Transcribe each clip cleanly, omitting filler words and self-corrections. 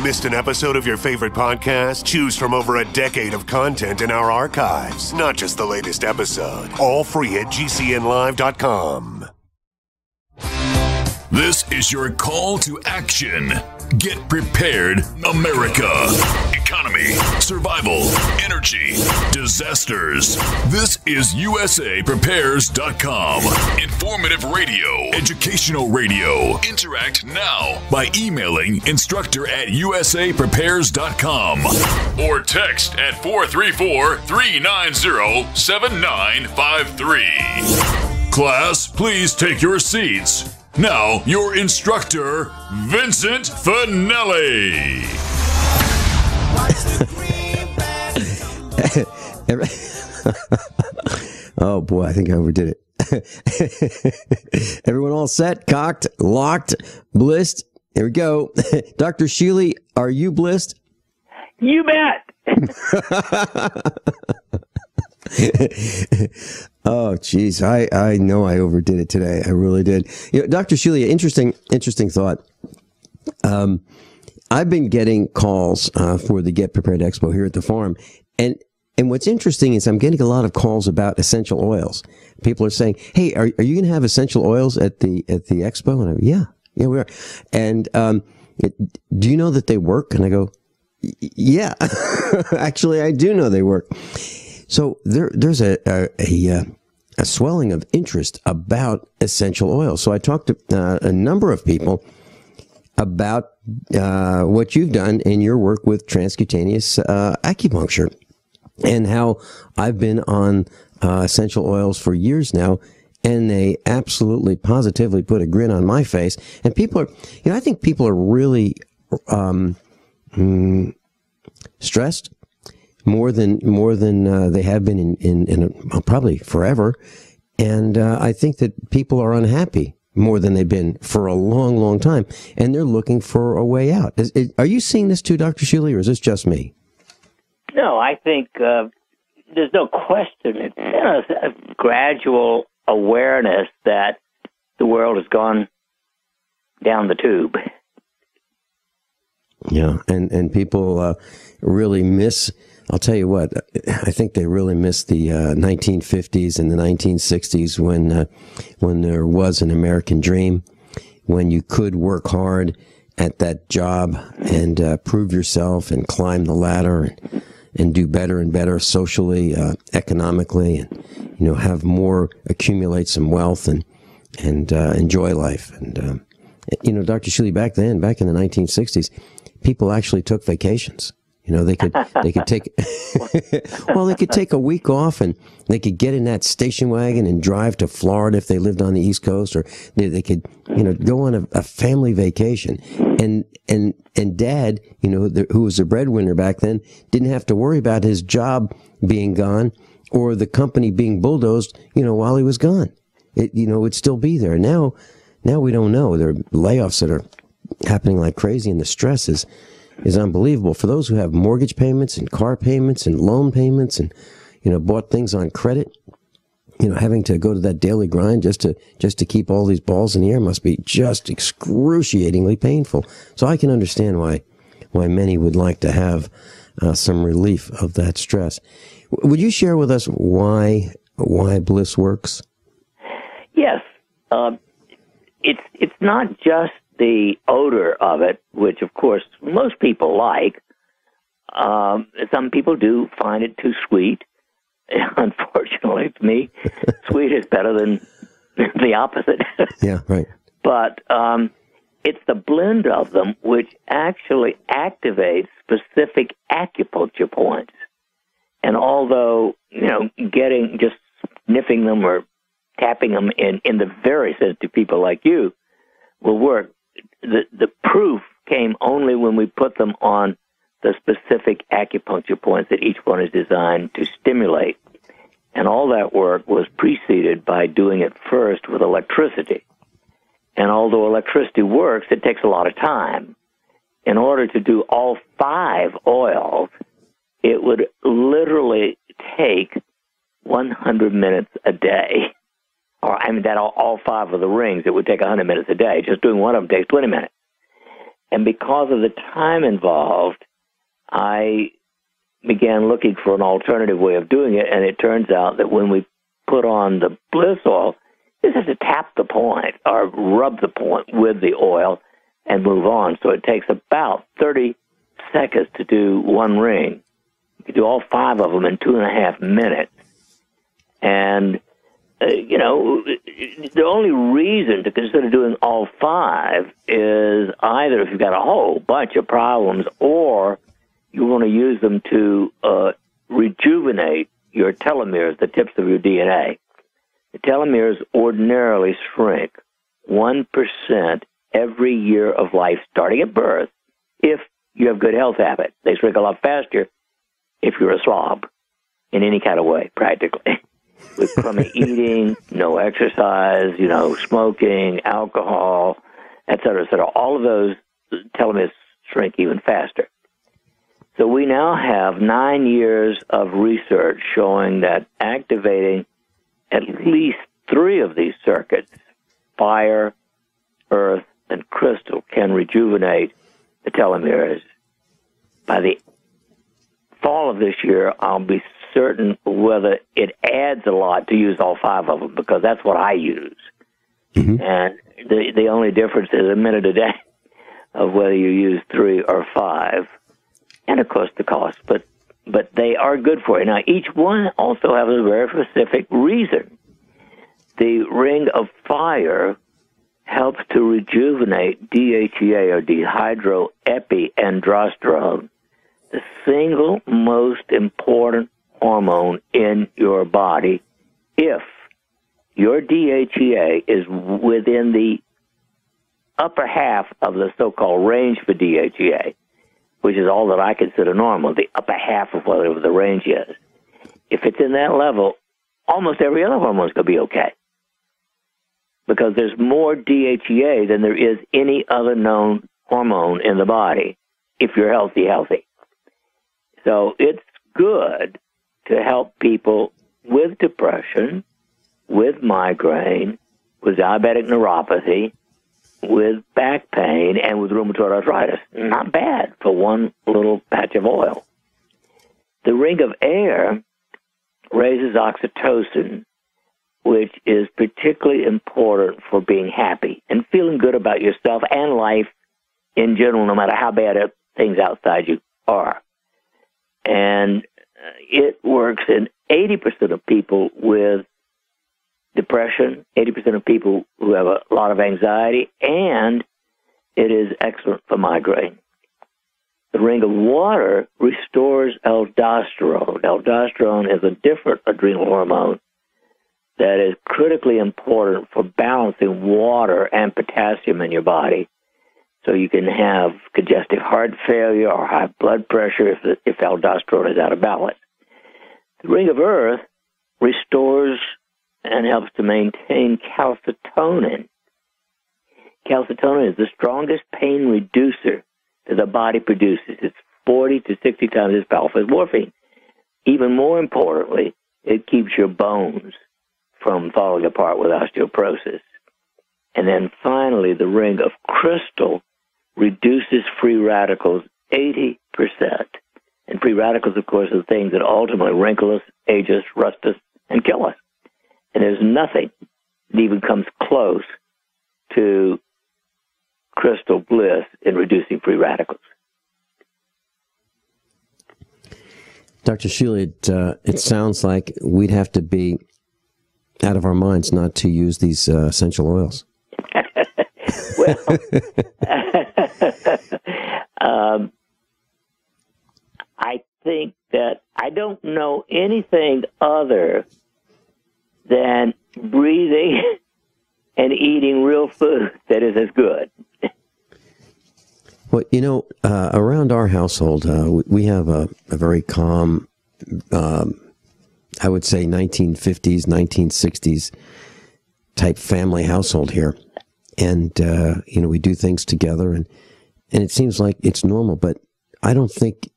Missed an episode of your favorite podcast? Choose from over a decade of content in our archives, not just the latest episode. All free at GCNlive.com. This is your call to action. Get prepared, America. Economy, survival, energy, disasters. This is USAPrepares.com. Informative radio, educational radio. Interact now by emailing instructor@USAPrepares.com or text at 434-390-7953. Class, please take your seats. Now, your instructor, Vincent Finelli. Oh, boy, I think I overdid it. Everyone all set, cocked, locked, blissed? Here we go. Dr. Shealy, are you blissed? You bet. Oh, geez. I know I overdid it today. I really did. You know, Dr. Shealy, interesting thought. I've been getting calls for the Get Prepared Expo here at the farm. And what's interesting is I'm getting a lot of calls about essential oils. People are saying, hey, are you going to have essential oils at the expo? And I go, yeah, we are. And do you know that they work? And I go, yeah, actually, I do know they work. So there's a swelling of interest about essential oils. So I talked to a number of people about what you've done in your work with transcutaneous acupuncture and how I've been on essential oils for years now, and they absolutely positively put a grin on my face. And people are, I think people are really stressed. More than they have been in probably forever. And I think that people are unhappy more than they've been for a long, long time. And they're looking for a way out. Are you seeing this too, Dr. Shealy, or is this just me? No, I think there's no question. It's a gradual awareness that the world has gone down the tube. Yeah, and people really miss... I'll tell you what, I think they really missed the 1950s and the 1960s when there was an American dream, when you could work hard at that job and prove yourself and climb the ladder and do better and better socially, economically, and have more, accumulate some wealth and enjoy life. And Dr. Shealy, back in the 1960s, people actually took vacations. They could take, they could take a week off and they could get in that station wagon and drive to Florida if they lived on the East Coast, or they could, go on a family vacation. And Dad, who was the breadwinner back then, didn't have to worry about his job being gone or the company being bulldozed, while he was gone. It would still be there. Now we don't know. There are layoffs that are happening like crazy, and the stress is unbelievable for those who have mortgage payments and car payments and loan payments and, bought things on credit. Having to go to that daily grind just to keep all these balls in the air must be just excruciatingly painful. So I can understand why many would like to have some relief of that stress. Would you share with us why Bliss works? Yes. It's not just the odor of it, which, of course, most people like. Some people do find it too sweet. Unfortunately, to me, sweet is better than the opposite. Yeah, right. But it's the blend of them which actually activates specific acupuncture points. And although, just sniffing them or tapping them in the very sensitive people like you will work, the proof came only when we put them on the specific acupuncture points that each one is designed to stimulate. And all that work was preceded by doing it first with electricity. And although electricity works, it takes a lot of time. In order to do all 5 oils, it would literally take 100 minutes a day. That all 5 of the rings, it would take 100 minutes a day. Just doing one of them takes 20 minutes. And because of the time involved, I began looking for an alternative way of doing it, and it turns out that when we put on the bliss oil, you just have to tap the point or rub the point with the oil and move on. So it takes about 30 seconds to do one ring. You can do all 5 of them in 2.5 minutes. And, the only reason to consider doing all 5 is either if you've got a whole bunch of problems or you want to use them to rejuvenate your telomeres, the tips of your DNA. The telomeres ordinarily shrink 1% every year of life starting at birth if you have good health habits. They shrink a lot faster if you're a slob in any kind of way, practically. With crummy eating, no exercise, smoking, alcohol, et cetera, et cetera. All of those telomeres shrink even faster. So we now have 9 years of research showing that activating at least 3 of these circuits, fire, earth, and crystal, can rejuvenate the telomeres. By the fall of this year, I'll be certain whether it adds a lot to use all 5 of them, because that's what I use. Mm-hmm. And the only difference is a minute a day of whether you use 3 or 5, and of course the cost. But they are good for you. Now, each one also has a very specific reason. The ring of fire helps to rejuvenate DHEA, or dehydroepiandrosterone, the single most important hormone in your body. If your DHEA is within the upper half of the so-called range for DHEA, which is all that I consider normal, the upper half of whatever the range is, if it's in that level, almost every other hormone is going to be okay, because there's more DHEA than there is any other known hormone in the body if you're healthy. So it's good to help people with depression, with migraine, with diabetic neuropathy, with back pain, and with rheumatoid arthritis. Not bad for one little patch of oil. The ring of air raises oxytocin, which is particularly important for being happy and feeling good about yourself and life in general, no matter how bad things outside you are. And it works in 80% of people with depression, 80% of people who have a lot of anxiety, and it is excellent for migraine. The ring of water restores aldosterone. Aldosterone is a different adrenal hormone that is critically important for balancing water and potassium in your body, so you can have congestive heart failure or high blood pressure if aldosterone is out of balance. The ring of earth restores and helps to maintain calcitonin. Calcitonin is the strongest pain reducer that the body produces. It's 40 to 60 times as powerful as morphine. Even more importantly, it keeps your bones from falling apart with osteoporosis. And then finally, the ring of crystal reduces free radicals 80%. And free radicals, of course, are the things that ultimately wrinkle us, age us, rust us, and kill us. And there's nothing that even comes close to crystal bliss in reducing free radicals. Dr. Shealy, it sounds like we'd have to be out of our minds not to use these essential oils. Well, I think that I don't know anything other than breathing and eating real food that is as good. Well, around our household, we have a very calm, I would say 1950s, 1960s type family household here. And, we do things together, and it seems like it's normal, but I don't think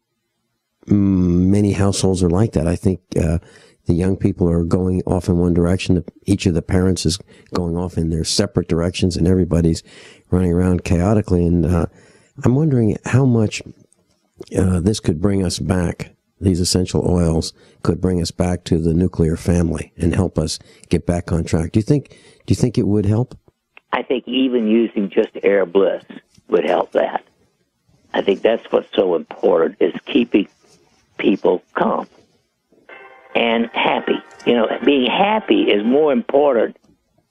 many households are like that. I think the young people are going off in one direction. Each of the parents is going off in their separate directions, and everybody's running around chaotically. And I'm wondering how much this could bring us back. These essential oils could bring us back to the nuclear family and help us get back on track. Do you think it would help? I think even using just Air Bliss would help that. I think that's what's so important, is keeping people calm and happy. You know, being happy is more important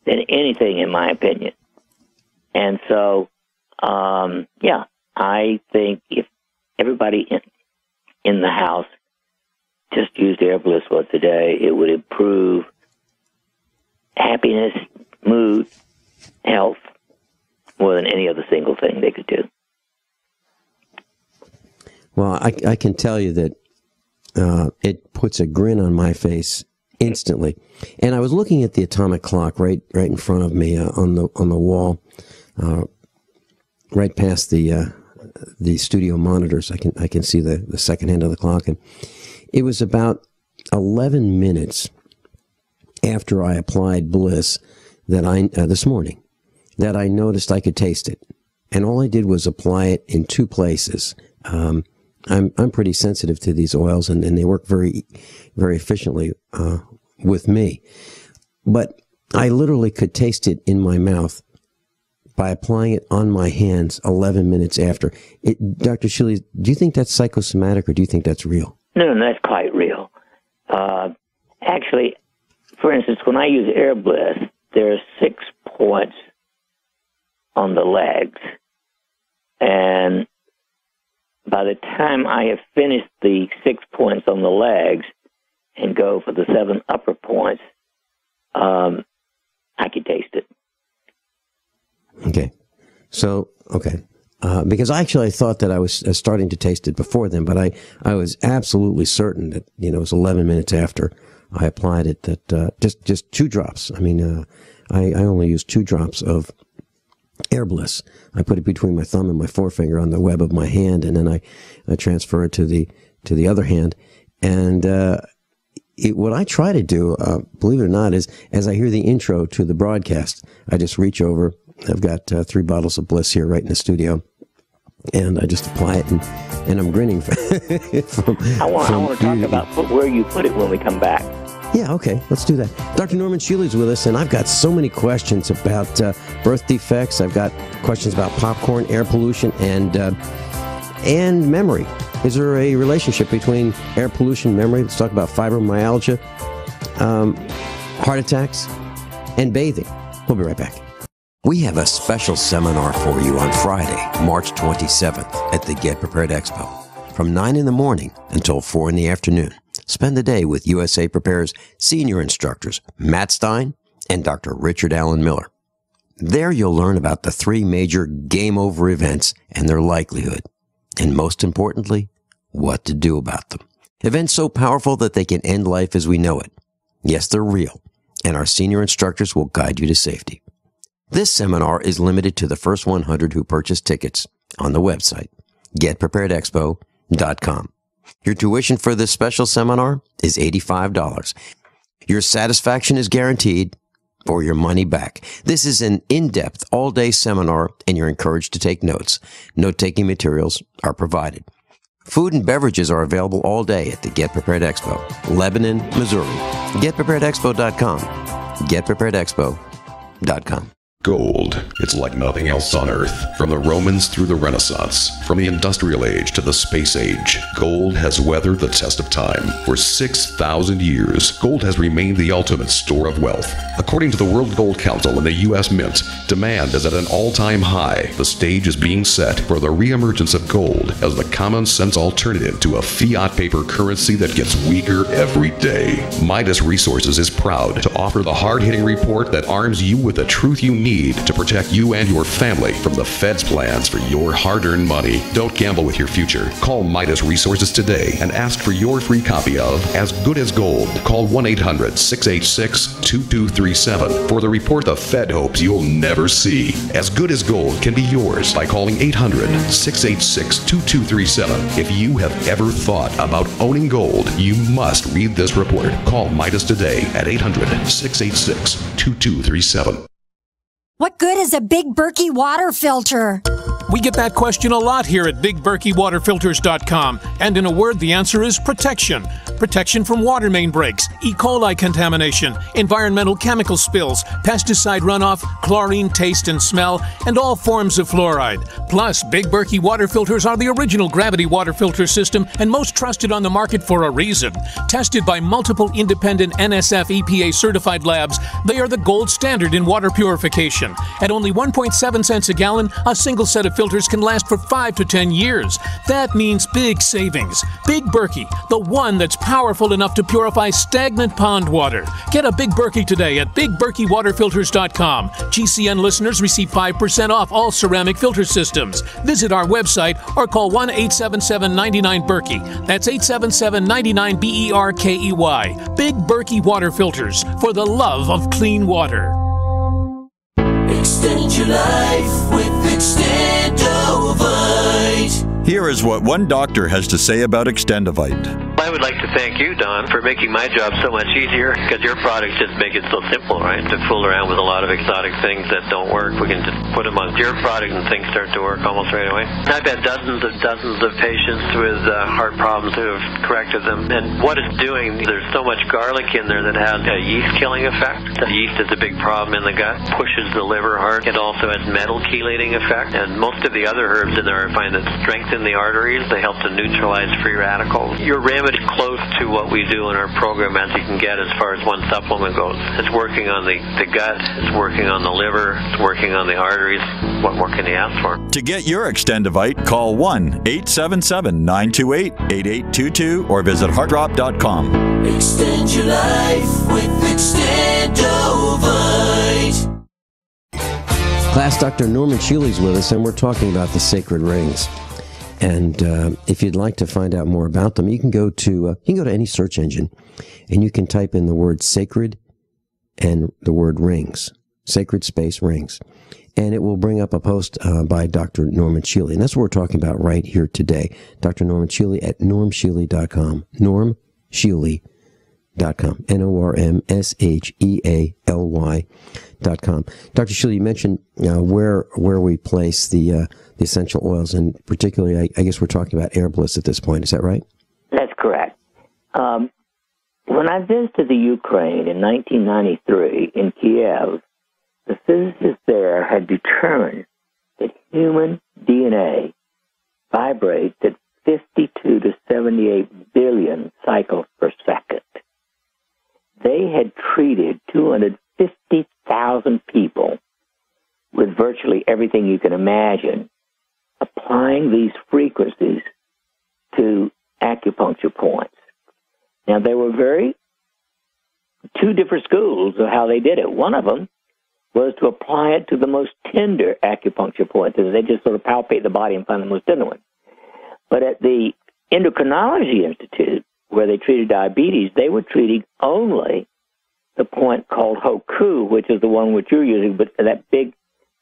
than anything, in my opinion. And so, I think if everybody in the house just used Air Bliss once a day, it would improve happiness, mood, health, more than any other single thing they could do. Well, I can tell you that it puts a grin on my face instantly. And I was looking at the atomic clock right in front of me on the wall, right past the studio monitors. I can see the second hand of the clock, and it was about 11 minutes after I applied Bliss that this morning that I noticed I could taste it, and all I did was apply it in two places. I'm pretty sensitive to these oils, and they work very, very efficiently with me. But I literally could taste it in my mouth by applying it on my hands 11 minutes after. Dr. Shealy, do you think that's psychosomatic, or do you think that's real? No, that's quite real. Actually, for instance, when I use Air Bliss, there are 6 points on the legs, and by the time I have finished the 6 points on the legs and go for the 7 upper points, I can taste it. Okay. So, because I thought that I was starting to taste it before then, but I was absolutely certain that, it was 11 minutes after I applied it that just 2 drops. I mean, I only used 2 drops of Air Bliss. I put it between my thumb and my forefinger on the web of my hand, and then I transfer it to the other hand. And what I try to do, believe it or not, is as I hear the intro to the broadcast, I just reach over. I've got 3 bottles of Bliss here right in the studio, and I just apply it, and I'm grinning. I want to talk about where you put it when we come back. Yeah, okay, let's do that. Dr. Norman Shealy's with us, and I've got so many questions about birth defects. I've got questions about popcorn, air pollution, and memory. Is there a relationship between air pollution and memory? Let's talk about fibromyalgia, heart attacks, and bathing. We'll be right back. We have a special seminar for you on Friday, March 27th at the Get Prepared Expo from 9 in the morning until 4 in the afternoon. Spend the day with USA Prepare's senior instructors, Matt Stein and Dr. Richard Allen Miller. There you'll learn about the 3 major game over events and their likelihood, and most importantly, what to do about them. Events so powerful that they can end life as we know it. Yes, they're real, and our senior instructors will guide you to safety. This seminar is limited to the first 100 who purchase tickets on the website, getpreparedexpo.com. Your tuition for this special seminar is $85. Your satisfaction is guaranteed or your money back. This is an in-depth, all-day seminar, and you're encouraged to take notes. Note-taking materials are provided. Food and beverages are available all day at the Get Prepared Expo, Lebanon, Missouri. GetPreparedExpo.com. GetPreparedExpo.com. Gold. It's like nothing else on Earth. From the Romans through the Renaissance, from the Industrial Age to the Space Age, gold has weathered the test of time. For 6,000 years, gold has remained the ultimate store of wealth. According to the World Gold Council and the U.S. Mint, demand is at an all-time high. The stage is being set for the reemergence of gold as the common-sense alternative to a fiat paper currency that gets weaker every day. Midas Resources is proud to offer the hard-hitting report that arms you with the truth you need to protect you and your family from the Fed's plans for your hard-earned money. Don't gamble with your future. Call Midas Resources today and ask for your free copy of As Good as Gold. Call 1-800-686-2237 for the report the Fed hopes you'll never see. As Good as Gold can be yours by calling 800-686-2237. If you have ever thought about owning gold, you must read this report. Call Midas today at 800-686-2237. What good is a big Berkey water filter? We get that question a lot here at BigBerkeyWaterFilters.com. And in a word, the answer is protection. Protection from water main breaks, E. coli contamination, environmental chemical spills, pesticide runoff, chlorine taste and smell, and all forms of fluoride. Plus, Big Berkey water filters are the original gravity water filter system and most trusted on the market for a reason. Tested by multiple independent NSF EPA certified labs, they are the gold standard in water purification. At only 1.7 cents a gallon, a single set of filters can last for 5 to 10 years. That means big savings. Big Berkey, the one that's powerful enough to purify stagnant pond water. Get a Big Berkey today at BigBerkeyWaterFilters.com. GCN listeners receive 5% off all ceramic filter systems. Visit our website or call 1-877-99-BERKEY. That's 877-99-BERKEY. Big Berkey Water Filters, for the love of clean water. Extend your life with Extendovite. Here is what one doctor has to say about Extendovite. I would like to thank you, Don, for making my job so much easier, because your products just make it so simple, right? To fool around with a lot of exotic things that don't work, we can just put them on your product and things start to work almost right away. I've had dozens of patients with heart problems who have corrected them, and what it's doing, there's so much garlic in there that has a yeast-killing effect. The yeast is a big problem in the gut, pushes the liver hard. It also has metal chelating effect, and most of the other herbs in there I find that strengthen the arteries. They help to neutralize free radicals. Your remedy close to what we do in our program as you can get as far as one supplement goes. It's working on the gut, it's working on the liver, it's working on the arteries. What more can you ask for? To get your Extendovite, call 1-877-928-8822 or visit heartdrop.com. Extend your life with Extendovite. Class Dr. Norm Shealy's with us, and we're talking about the sacred rings. And if you'd like to find out more about them, you can go to any search engine, and you can type in the word sacred and the word rings, sacred space rings, and it will bring up a post by Dr. Norman Shealy. And that's what we're talking about right here today. Dr. Norman Shealy at normshealy.com. normshealy.com. NORMSHEALY.com. Dr. Shealy, you mentioned where we place the essential oils, and particularly, I guess we're talking about Air Bliss at this point. Is that right? That's correct. When I visited the Ukraine in 1993 in Kiev, the physicists there had determined that human DNA vibrates at 52 to 78 billion cycles per second. They had treated 250,000 people with virtually everything you can imagine, applying these frequencies to acupuncture points. Now, there were two different schools of how they did it. One of them was to apply it to the most tender acupuncture points, and they just sort of palpate the body and find the most tender one. But at the Endocrinology Institute, where they treated diabetes, they were treating only the point called Hoku, which is the one which you're using, but that big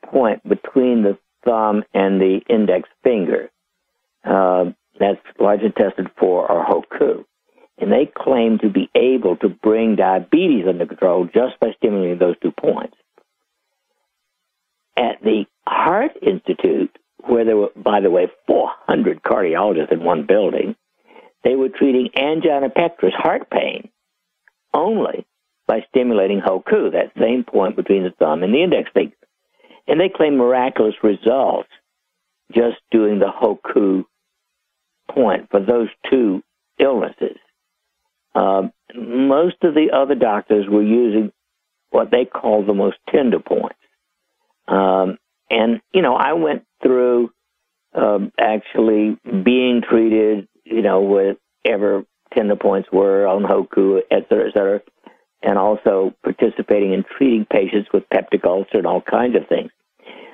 point between the thumb and the index finger. That's large intestine 4, or Hoku. And they claim to be able to bring diabetes under control just by stimulating those 2 points. At the Heart Institute, where there were, by the way, 400 cardiologists in one building, they were treating angina pectoris, heart pain, only by stimulating Hoku, that same point between the thumb and the index finger. And they claim miraculous results just doing the Hoku point for those 2 illnesses. Most of the other doctors were using what they call the most tender points. And, I went through actually being treated, whatever tender points were on Hoku, et cetera, and also participating in treating patients with peptic ulcer and all kinds of things.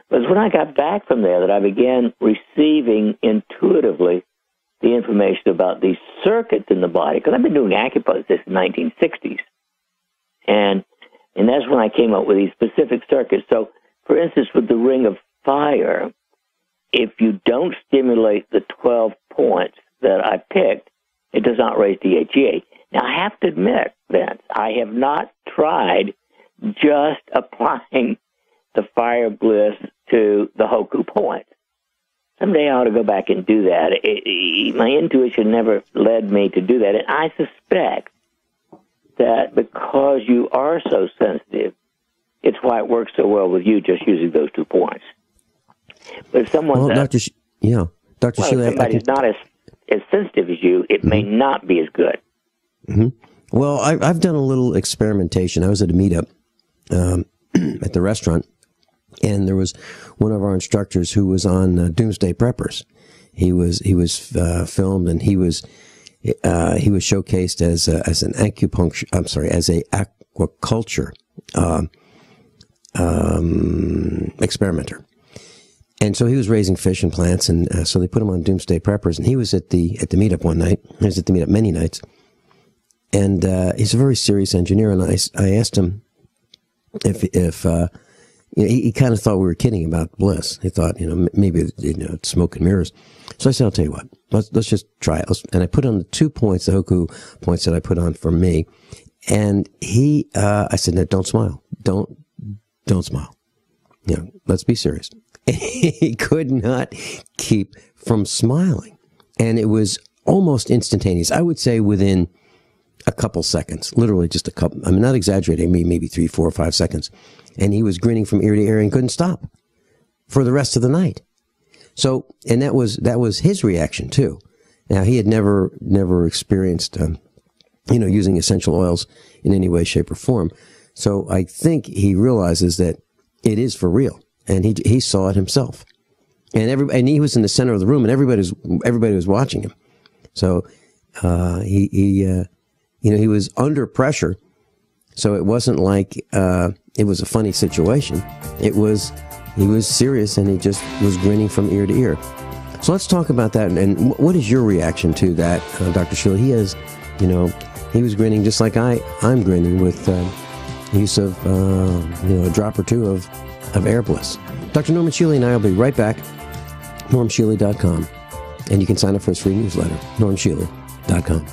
It was when I got back from there that I began receiving intuitively the information about these circuits in the body, because I've been doing acupuncture since the 1960s. And that's when I came up with these specific circuits. So, for instance, with the Ring of Fire, if you don't stimulate the 12 points that I picked, it does not raise DHEA. Now, I have to admit, Vince, I have not tried just applying the Fire Bliss to the Hoku point. someday I ought to go back and do that. My intuition never led me to do that. And I suspect that because you are so sensitive, it's why it works so well with you just using those 2 points. But if someone's Dr. Shealy, somebody's not as sensitive as you, it may not be as good. Mm-hmm. Well, I've done a little experimentation. I was at a meetup at the restaurant, and there was one of our instructors who was on Doomsday Preppers. He was filmed, and he was showcased as an acupuncture. I'm sorry, as a aquaculture experimenter. And so he was raising fish and plants, and so they put him on Doomsday Preppers. And he was at the meetup one night. He was at the meetup many nights, and he's a very serious engineer. And I asked him if he kind of thought we were kidding about bliss. He thought, maybe it's smoke and mirrors. So I said, I'll tell you what, let's just try it. And I put on the 2 points, the Hoku points that I put on for me. And I said, no, don't smile, don't smile. Let's be serious. He could not keep from smiling. And it was almost instantaneous. I would say within a couple seconds, literally just a couple. I'm not exaggerating, maybe 3, 4, or 5 seconds. And he was grinning from ear to ear and couldn't stop for the rest of the night. So, and that was his reaction too. Now, he had never experienced, using essential oils in any way, shape, or form. So I think he realizes that it is for real. And he saw it himself, and he was in the center of the room, and everybody was watching him. So he was under pressure. So it wasn't like it was a funny situation. He was serious, and he just was grinning from ear to ear. So let's talk about that. And what is your reaction to that, Dr. Shealy? He was grinning just like I'm grinning with use of a drop or two of Air Bliss. Dr. Norman Shealy and I will be right back. NormShealy.com. And you can sign up for his free newsletter, NormShealy.com.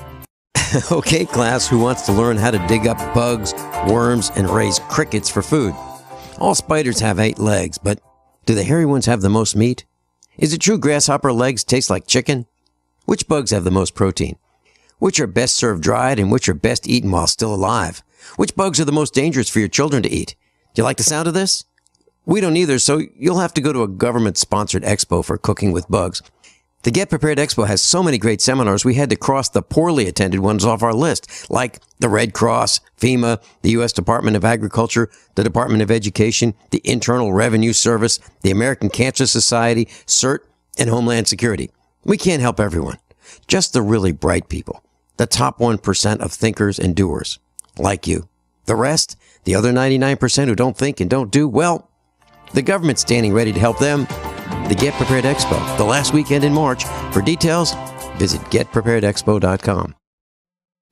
Okay, class, who wants to learn how to dig up bugs, worms, and raise crickets for food? All spiders have 8 legs, but do the hairy ones have the most meat? Is it true grasshopper legs taste like chicken? Which bugs have the most protein? Which are best served dried and which are best eaten while still alive? Which bugs are the most dangerous for your children to eat? Do you like the sound of this? We don't either, so you'll have to go to a government-sponsored expo for cooking with bugs. The Get Prepared Expo has so many great seminars, we had to cross the poorly attended ones off our list, like the Red Cross, FEMA, the U.S. Department of Agriculture, the Department of Education, the Internal Revenue Service, the American Cancer Society, CERT, and Homeland Security. We can't help everyone, just the really bright people, the top 1% of thinkers and doers, like you. The rest, the other 99% who don't think and don't do, well, the government's standing ready to help them. The Get Prepared Expo, the last weekend in March. For details, visit getpreparedexpo.com.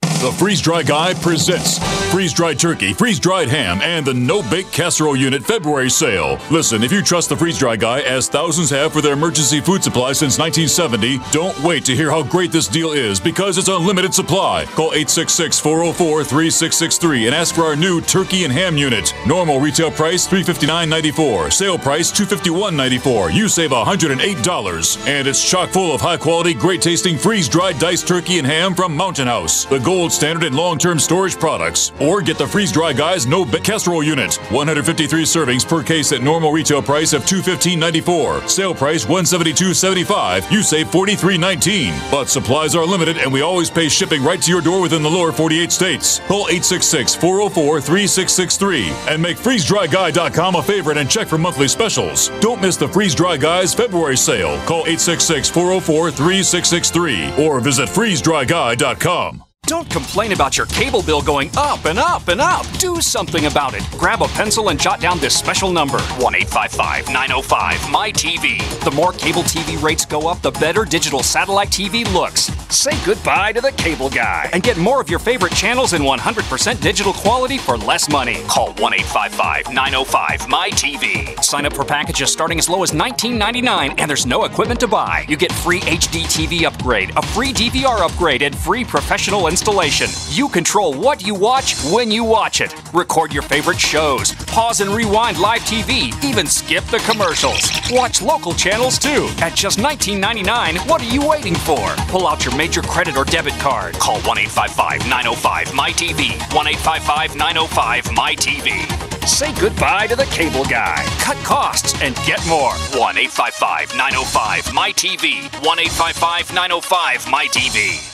The Freeze Dry Guy presents freeze-dried turkey, freeze-dried ham, and the no-bake casserole unit February sale. Listen, if you trust the Freeze Dry Guy, as thousands have for their emergency food supply since 1970, don't wait to hear how great this deal is, because it's unlimited supply. Call 866-404-3663 and ask for our new turkey and ham unit. Normal retail price $359.94. Sale price $251.94. You save $108. And it's chock full of high-quality, great-tasting freeze-dried diced turkey and ham from Mountain House, the gold standard in long-term storage products. Or get the Freeze Dry Guy's no-bake casserole unit. 153 servings per case at normal retail price of $215.94. Sale price $172.75. You save $43.19. But supplies are limited, and we always pay shipping right to your door within the lower 48 states. Call 866-404-3663 and make FreezeDryGuy.com a favorite and check for monthly specials. Don't miss the Freeze Dry Guy's February sale. Call 866-404-3663 or visit FreezeDryGuy.com. Don't complain about your cable bill going up and up and up. Do something about it. Grab a pencil and jot down this special number, 1-855-905-MY-TV. The more cable TV rates go up, the better digital satellite TV looks. Say goodbye to the cable guy and get more of your favorite channels in 100% digital quality for less money. Call 1-855-905-MY-TV. Sign up for packages starting as low as $19.99, and there's no equipment to buy. You get free HD TV upgrade, a free DVR upgrade, and free professional installation. You control what you watch when you watch it. Record your favorite shows, pause and rewind live TV, even skip the commercials. Watch local channels too. At just $19.99, what are you waiting for? Pull out your major credit or debit card. Call 1-855-905-MY-TV. 1-855-905-MY-TV. Say goodbye to the cable guy. Cut costs and get more. 1-855-905-MY-TV. 1-855-905-MY-TV.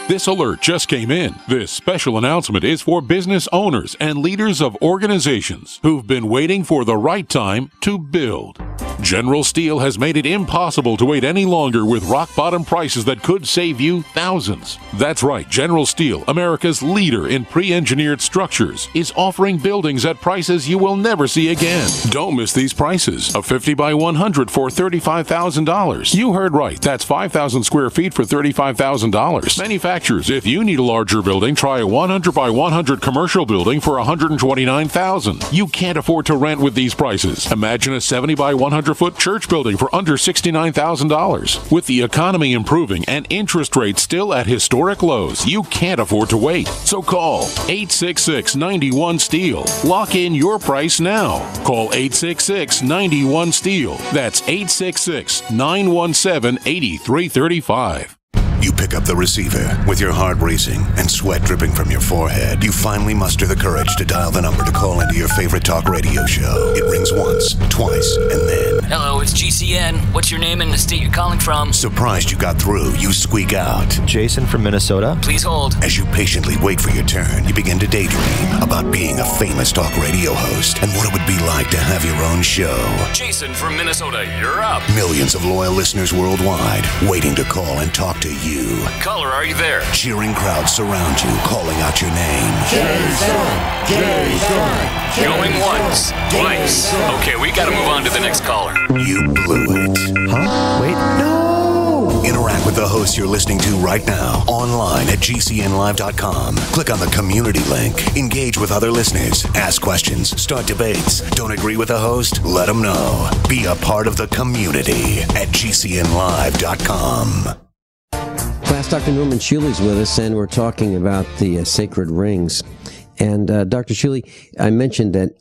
This alert just came in. This special announcement is for business owners and leaders of organizations who've been waiting for the right time to build. General Steel has made it impossible to wait any longer with rock-bottom prices that could save you thousands. That's right, General Steel, America's leader in pre-engineered structures, is offering buildings at prices you will never see again. Don't miss these prices. A 50 by 100 for $35,000. You heard right, that's 5,000 square feet for $35,000. Manufacturers, if you need a larger building, try a 100 by 100 commercial building for $129,000. You can't afford to rent with these prices. Imagine a 70 by 100-foot church building for under $69,000. With the economy improving and interest rates still at historic lows, you can't afford to wait. So call 866-91-STEEL. Lock in your price now. Call 866-91-STEEL. That's 866-917-8335. You pick up the receiver with your heart racing and sweat dripping from your forehead. You finally muster the courage to dial the number to call into your favorite talk radio show. It rings once, twice, and then... Hello, it's GCN. What's your name and the state you're calling from? Surprised you got through, you squeak out. Jason from Minnesota. Please hold. As you patiently wait for your turn, you begin to daydream about being a famous talk radio host and what it would be like to have your own show. Jason from Minnesota, you're up. Millions of loyal listeners worldwide waiting to call and talk to you. Caller, are you there? Cheering crowds surround you, calling out your name. Jason! Jason! Going once, twice. Okay, we gotta move on to the next caller. You blew it. Huh? Wait, no! Interact with the host you're listening to right now, online at GCNlive.com. Click on the community link. Engage with other listeners. Ask questions. Start debates. Don't agree with the host? Let them know. Be a part of the community at GCNlive.com. Class, Dr. Norm Shealy's with us, and we're talking about the sacred rings. And Dr. Shealy, I mentioned that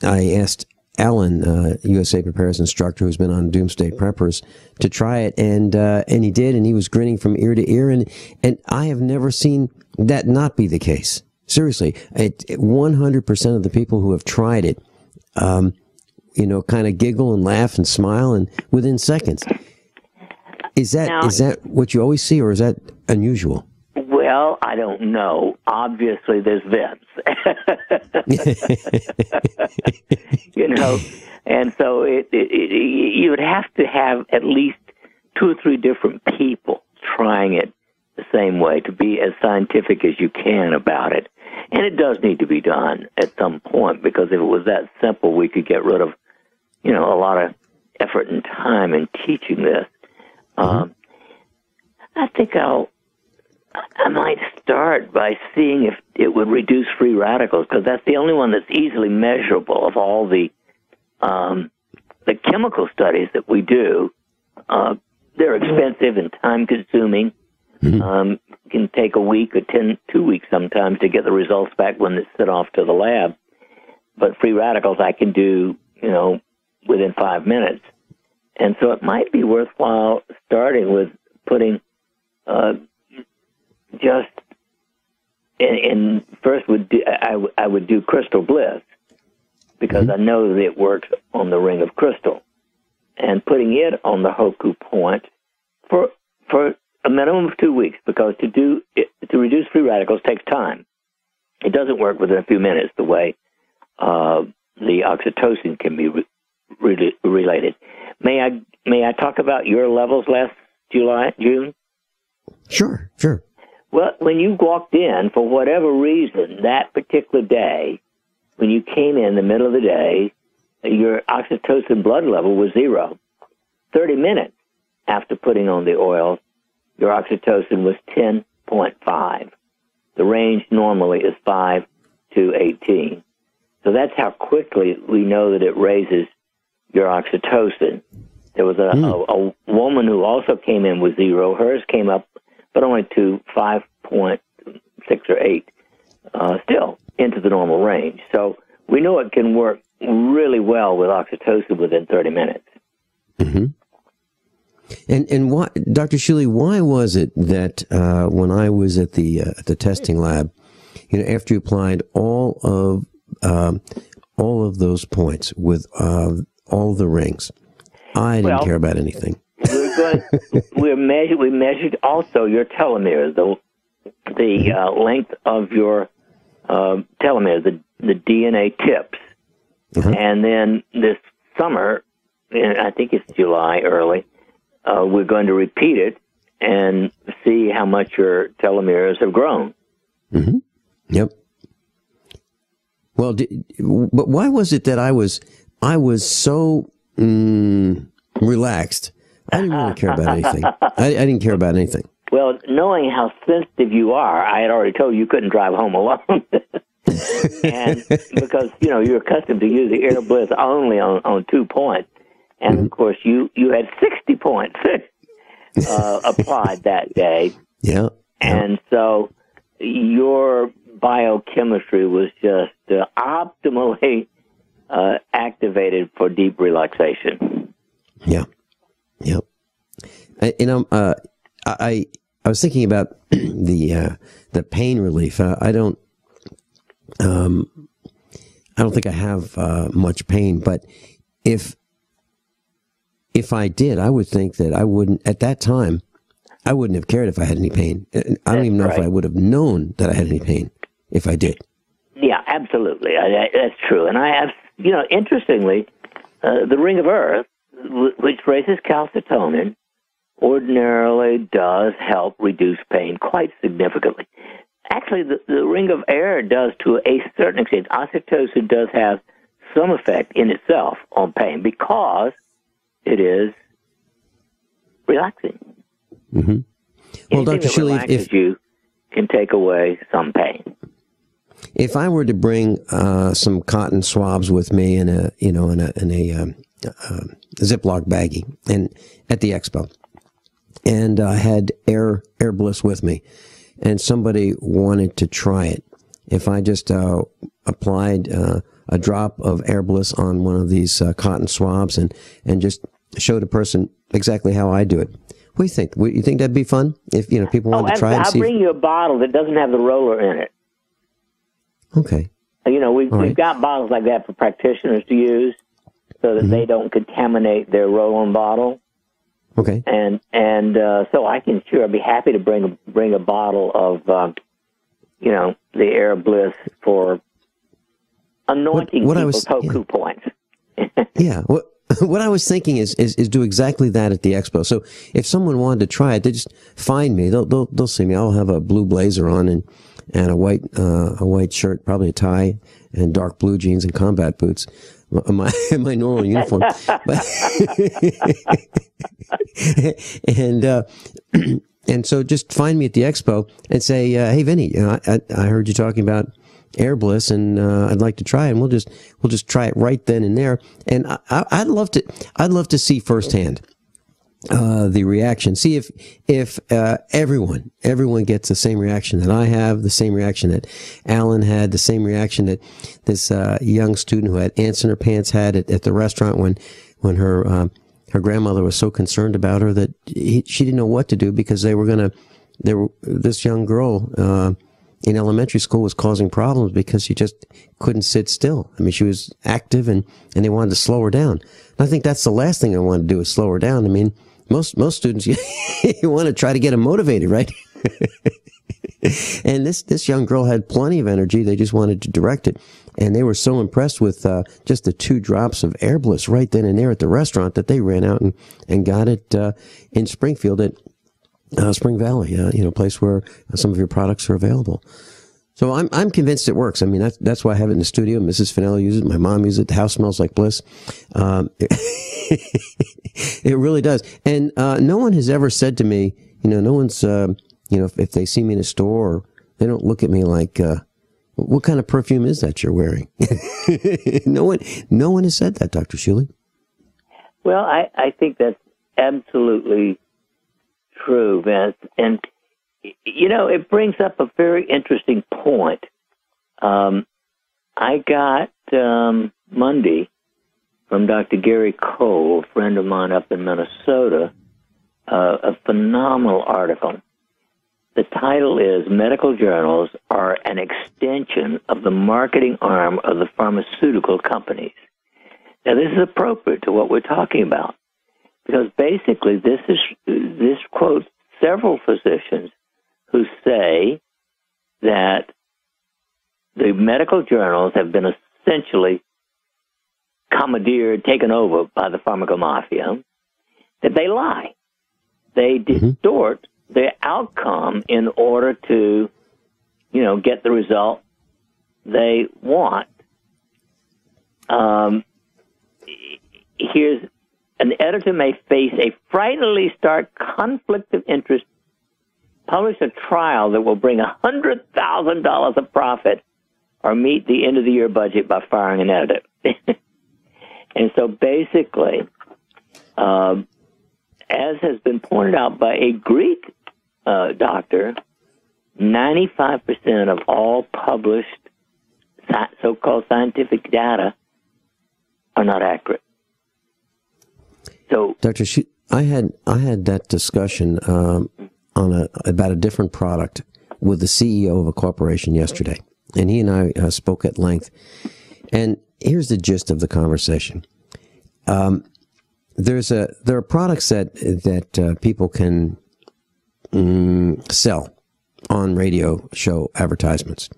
I asked Alan, USA Preparedness instructor who's been on Doomsday Preppers, to try it, and he did, and he was grinning from ear to ear, and I have never seen that not be the case. Seriously, 100% of the people who have tried it, kind of giggle and laugh and smile, and within seconds. Is that what you always see, or is that unusual? Well, I don't know. Obviously, there's Vince. And so you would have to have at least 2 or 3 different people trying it the same way to be as scientific as you can about it. And it does need to be done at some point, because if it was that simple, we could get rid of, a lot of effort and time in teaching this. I think I might start by seeing if it would reduce free radicals, because that's the only one that's easily measurable of all the chemical studies that we do. They're expensive and time-consuming. It can take a week or 2 weeks sometimes to get the results back when it's sent off to the lab. But free radicals I can do, within 5 minutes. And so it might be worthwhile starting with putting I would do crystal bliss, because I know that it works on the ring of crystal, and putting it on the Hoku point for a minimum of 2 weeks, because to reduce free radicals takes time. It doesn't work within a few minutes the way the oxytocin can be related. May I talk about your levels last June? Sure. Well, when you walked in, for whatever reason, that particular day, when you came in the middle of the day, your oxytocin blood level was 0. 30 minutes, after putting on the oil, your oxytocin was 10.5. The range normally is 5 to 18. So that's how quickly we know that it raises your oxytocin. There was a woman who also came in with 0. Hers came up, but only to 5.6 or 8, still into the normal range. So we know it can work really well with oxytocin within 30 minutes. Mm-hmm. And why, Dr. Shealy, why was it that when I was at the testing lab, after you applied all of those points with all the rings, I didn't care about anything. We measured also your telomeres, the length of your telomeres, the DNA tips. And then this summer, I think it's July early, we're going to repeat it and see how much your telomeres have grown. Mm-hmm. Yep. Well, but why was it that I was so relaxed? I didn't really care about anything. I didn't care about anything. Well, knowing how sensitive you are, I had already told you couldn't drive home alone. And because, you're accustomed to using air bliss only on 2 points. And, of course, you had 60 points applied that day. Yeah. And so your biochemistry was just optimally activated for deep relaxation. Yeah. Yep. I was thinking about the pain relief. I don't think I have much pain, but if I did, I would think that I wouldn't, at that time, I wouldn't have cared if I had any pain. I don't even know if I would have known that I had any pain if I did. Yeah, absolutely. That's true. And I have, interestingly, the Ring of Earth, which raises calcitonin, ordinarily does help reduce pain quite significantly. Actually, the Ring of Air does to a certain extent. Oxytocin does have some effect in itself on pain because it is relaxing. Mm-hmm. Well, Dr. Shealy, if you can take away some pain. If I were to bring some cotton swabs with me in a Ziploc baggie and at the expo, and I had air bliss with me, and somebody wanted to try it, if I just applied a drop of air bliss on one of these cotton swabs and just showed a person exactly how I do it, what do you think? You think that'd be fun if people wanted to try it? I'll bring you a bottle that doesn't have the roller in it. Okay. We've got bottles like that for practitioners to use so that they don't contaminate their roll-on bottle. Okay. And so I'd be happy to bring a bottle of the Air Bliss for anointing people's Toku points. Yeah. What I was thinking is do exactly that at the expo. So if someone wanted to try it, they just find me. They'll see me. I'll have a blue blazer on and a white shirt, probably a tie, and dark blue jeans and combat boots. My normal uniform. And so just find me at the expo and say, hey, Vinny, I heard you talking about Air Bliss, and I'd like to try it, and we'll just try it right then and there. And I'd love to see firsthand the reaction. See if everyone gets the same reaction that I have, the same reaction that Alan had, the same reaction that this young student who had ants in her pants had at the restaurant when her grandmother was so concerned about her that she didn't know what to do because this young girl in elementary school was causing problems because she just couldn't sit still. I mean, she was active and they wanted to slow her down. And I think that's the last thing I want to do is slow her down. I mean, most students, you want to try to get them motivated, right? And this young girl had plenty of energy. They just wanted to direct it. And they were so impressed with just the 2 drops of Air Bliss right then and there at the restaurant that they ran out and got it in Springfield at Spring Valley, place where some of your products are available. So I'm convinced it works. I mean, that's why I have it in the studio. Mrs. Finelli uses it. My mom uses it. The house smells like bliss. It really does. And no one has ever said to me, no one's, if they see me in a store, they don't look at me like, what kind of perfume is that you're wearing? No one has said that, Dr. Shealy. Well, I think that's absolutely true, Vince. And, it brings up a very interesting point. I got Monday from Dr. Gary Cole, a friend of mine up in Minnesota, a phenomenal article. The title is Medical Journals Are an Extension of the Marketing Arm of the Pharmaceutical Companies. Now, this is appropriate to what we're talking about, because basically this quotes several physicians who say that the medical journals have been essentially commandeered, taken over by the pharmacomafia, that they lie. They distort the outcome in order to, get the result they want. Here's an editor may face a frighteningly stark conflict of interest, publish a trial that will bring $100,000 of profit, or meet the end of the year budget by firing an editor. And so basically, as has been pointed out by a Greek doctor, 95% of all published so-called scientific data are not accurate. So, Dr. I had that discussion about a different product with the CEO of a corporation yesterday, and he and I spoke at length. And here's the gist of the conversation. There are products that people can sell on radio show advertisements,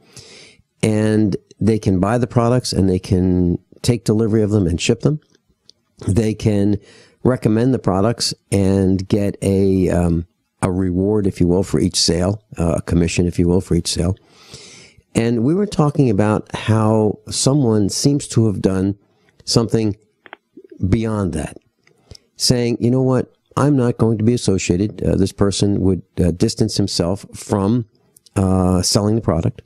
and they can buy the products and they can take delivery of them and ship them. They can recommend the products and get a reward, if you will, for each sale, a commission, if you will, for each sale. And we were talking about how someone seems to have done something beyond that, saying, you know what, I'm not going to be associated. This person would distance himself from selling the product,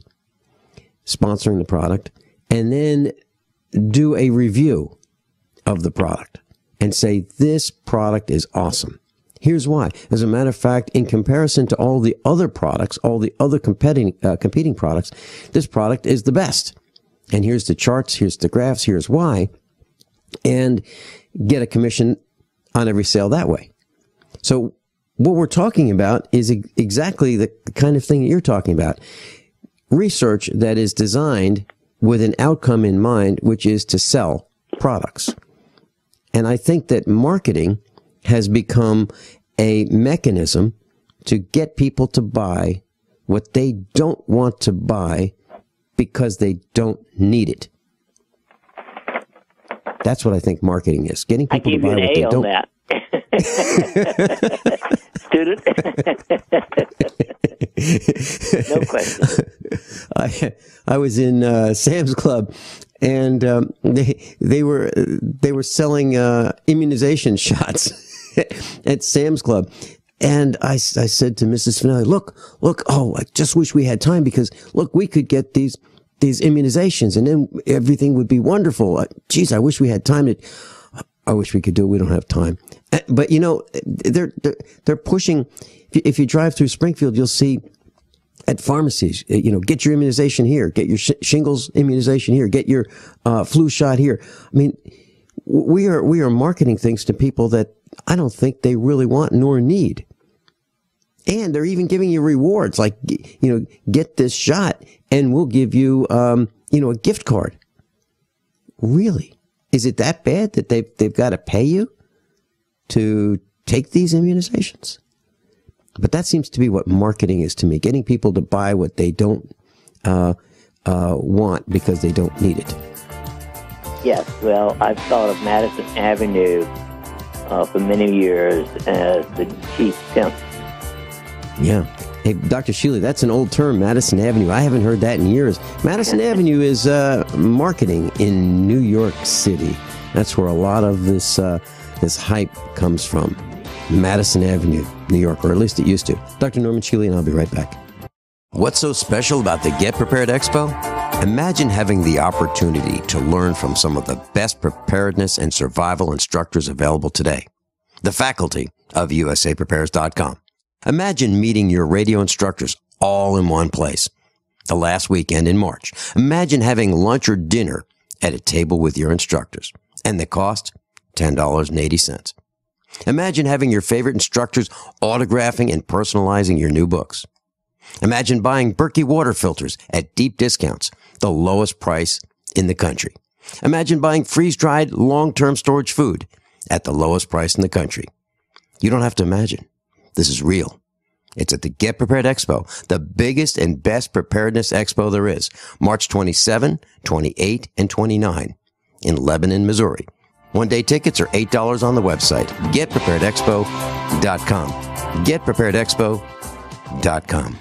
sponsoring the product, and then do a review of the product and say, this product is awesome. Here's why. As a matter of fact, in comparison to all the other products, all the other competing products, this product is the best. And here's the charts, here's the graphs, here's why. And get a commission on every sale that way. So what we're talking about is exactly the kind of thing that you're talking about. Research that is designed with an outcome in mind, which is to sell products. And I think that marketing has become a mechanism to get people to buy what they don't want to buy because they don't need it. That's what I think marketing is. Getting people to buy what they don't. That. Student. No question. I was in Sam's Club, and they were selling immunization shots at Sam's Club. And I said to Mrs. Finelli, look, oh, I just wish we had time, because look, we could get these immunizations and then everything would be wonderful. Geez, I wish we had time I wish we could do it. We don't have time. But they're pushing. If you drive through Springfield, you'll see at pharmacies, get your immunization here, get your shingles immunization here, get your flu shot here. I mean, we are marketing things to people that I don't think they really want nor need. And they're even giving you rewards, like, get this shot and we'll give you, a gift card. Really? Is it that bad that they've got to pay you to take these immunizations? But that seems to be what marketing is to me, getting people to buy what they don't want because they don't need it. Yes, well, I've thought of Madison Avenue for many years as the chief pimp Yeah. Hey, Dr. Shealy, that's an old term, Madison Avenue. I haven't heard that in years. Madison Avenue is marketing in New York City. That's where a lot of this hype comes from. Madison Avenue, New York, or at least it used to. Dr. Norman Shealy, and I'll be right back. What's so special about the Get Prepared Expo? Imagine having the opportunity to learn from some of the best preparedness and survival instructors available today. The faculty of USAPrepares.com. Imagine meeting your radio instructors all in one place. The last weekend in March. Imagine having lunch or dinner at a table with your instructors. And the cost? $10.80. Imagine having your favorite instructors autographing and personalizing your new books. Imagine buying Berkey water filters at deep discounts, the lowest price in the country. Imagine buying freeze-dried, long-term storage food at the lowest price in the country. You don't have to imagine. This is real. It's at the Get Prepared Expo, the biggest and best preparedness expo there is, March 27, 28, and 29 in Lebanon, Missouri. One-day tickets are $8 on the website, getpreparedexpo.com. Getpreparedexpo.com.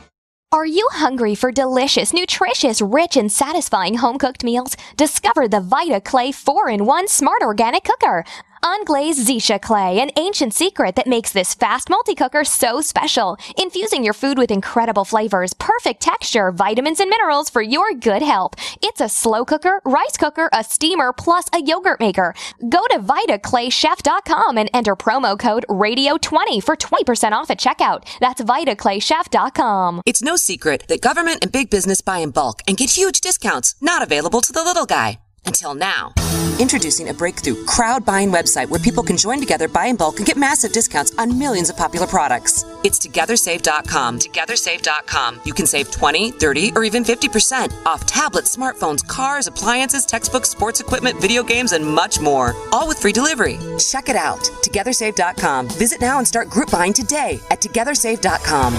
Are you hungry for delicious, nutritious, rich, and satisfying home-cooked meals? Discover the Vita Clay 4-in-1 Smart Organic Cooker. Unglazed Zisha clay, an ancient secret that makes this fast multi-cooker so special. Infusing your food with incredible flavors, perfect texture, vitamins, and minerals for your good health. It's a slow cooker, rice cooker, a steamer, plus a yogurt maker. Go to VitaClayChef.com and enter promo code RADIO20 for 20% off at checkout. That's VitaClayChef.com. It's no secret that government and big business buy in bulk and get huge discounts not available to the little guy. Until now. Introducing a breakthrough crowd buying website where people can join together, buy in bulk, and get massive discounts on millions of popular products. It's TogetherSave.com. TogetherSave.com. You can save 20, 30, or even 50% off tablets, smartphones, cars, appliances, textbooks, sports equipment, video games, and much more. All with free delivery. Check it out. TogetherSave.com. Visit now and start group buying today at TogetherSave.com.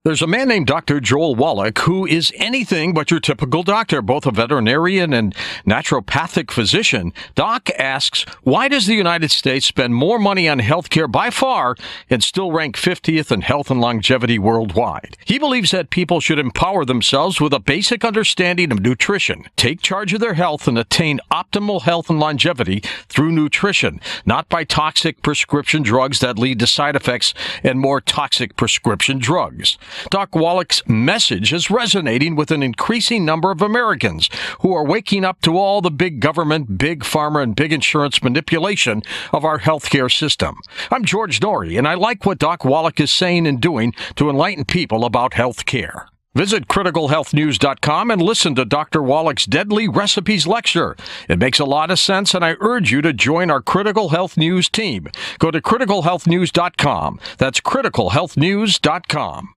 There's a man named Dr. Joel Wallach who is anything but your typical doctor, both a veterinarian and naturopathic physician. Doc asks, why does the United States spend more money on healthcare by far and still rank 50th in health and longevity worldwide? He believes that people should empower themselves with a basic understanding of nutrition, take charge of their health, and attain optimal health and longevity through nutrition, not by toxic prescription drugs that lead to side effects and more toxic prescription drugs. Doc Wallach's message is resonating with an increasing number of Americans who are waking up to all the big government, big pharma, and big insurance manipulation of our healthcare system. I'm George Norrie, and I like what Doc Wallach is saying and doing to enlighten people about healthcare. Visit criticalhealthnews.com and listen to Dr. Wallach's Deadly Recipes lecture. It makes a lot of sense, and I urge you to join our Critical Health News team. Go to criticalhealthnews.com. That's criticalhealthnews.com.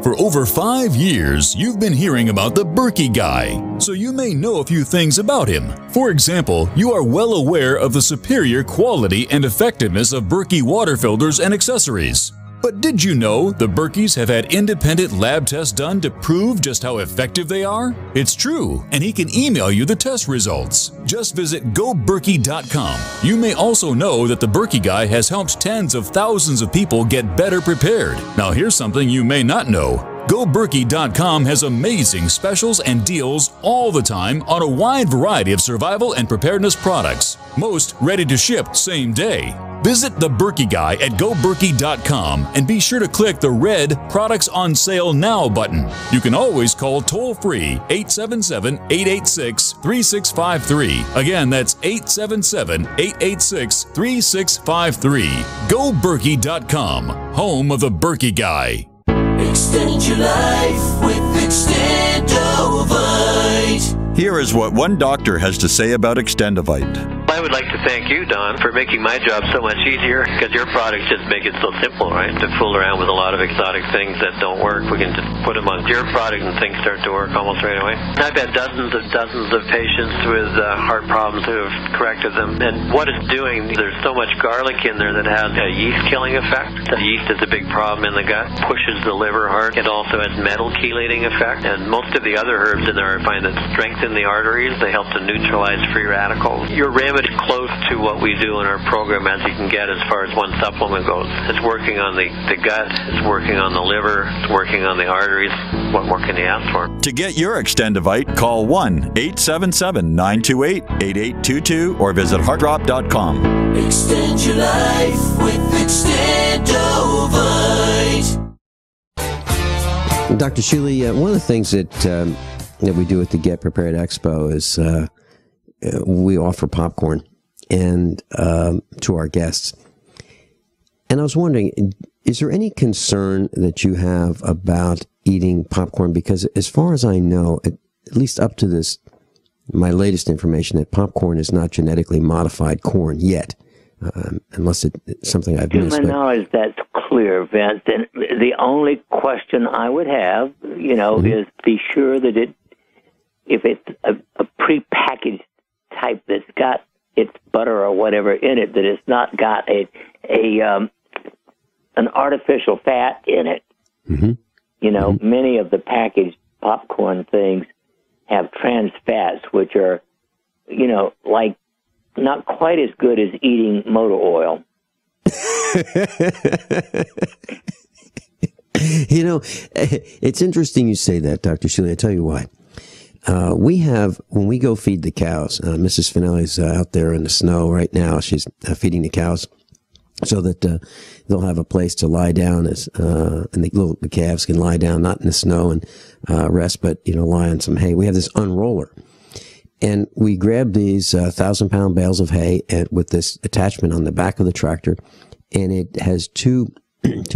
For over 5 years, you've been hearing about the Berkey guy, so you may know a few things about him. For example, you are well aware of the superior quality and effectiveness of Berkey water filters and accessories. But did you know the Berkeys have had independent lab tests done to prove just how effective they are? It's true, and he can email you the test results. Just visit GoBerkey.com. You may also know that the Berkey guy has helped tens of thousands of people get better prepared. Now here's something you may not know. GoBerkey.com has amazing specials and deals all the time on a wide variety of survival and preparedness products, most ready to ship same day. Visit the Berkey guy at GoBerkey.com and be sure to click the red Products on Sale Now button. You can always call toll-free 877-886-3653. Again, that's 877-886-3653. GoBerkey.com, home of the Berkey guy. Extend your life with Extendovite. Here is what one doctor has to say about Extendovite. I would like to thank you, Don, for making my job so much easier, because your products just make it so simple, right? To fool around with a lot of exotic things that don't work, we can just put them on your product and things start to work almost right away. I've had dozens of patients with heart problems who have corrected them, and what it's doing, there's so much garlic in there that has a yeast-killing effect. The yeast is a big problem in the gut, pushes the liver hard. It also has metal chelating effect, and most of the other herbs in there I find that strengthen the arteries. They help to neutralize free radicals. Your remedy close to what we do in our program as you can get as far as one supplement goes. It's working on the gut, it's working on the liver, it's working on the arteries. What more can you ask for? To get your Extendivite, call 1-877-928-8822 or visit heartdrop.com. Extend your life with Extendovite. Dr. Shealy, one of the things that we do at the Get Prepared Expo is we offer popcorn and to our guests. And I was wondering, is there any concern that you have about eating popcorn? Because as far as I know, at least up to this, my latest information, that popcorn is not genetically modified corn yet, unless it's something I've missed. To my knowledge, that's clear, Vince. And the only question I would have, is be sure that if it's a prepackaged type that's got its butter or whatever in it, that it's not got an artificial fat in it. Many of the packaged popcorn things have trans fats, which are, like not quite as good as eating motor oil. It's interesting you say that, Dr. Shealy. I'll tell you why. When we go feed the cows, Mrs. Finelli's out there in the snow right now. She's feeding the cows so that they'll have a place to lie down, and the calves can lie down, not in the snow and rest, but lie on some hay. We have this unroller, and we grab these 1,000-pound bales of hay with this attachment on the back of the tractor, and it has two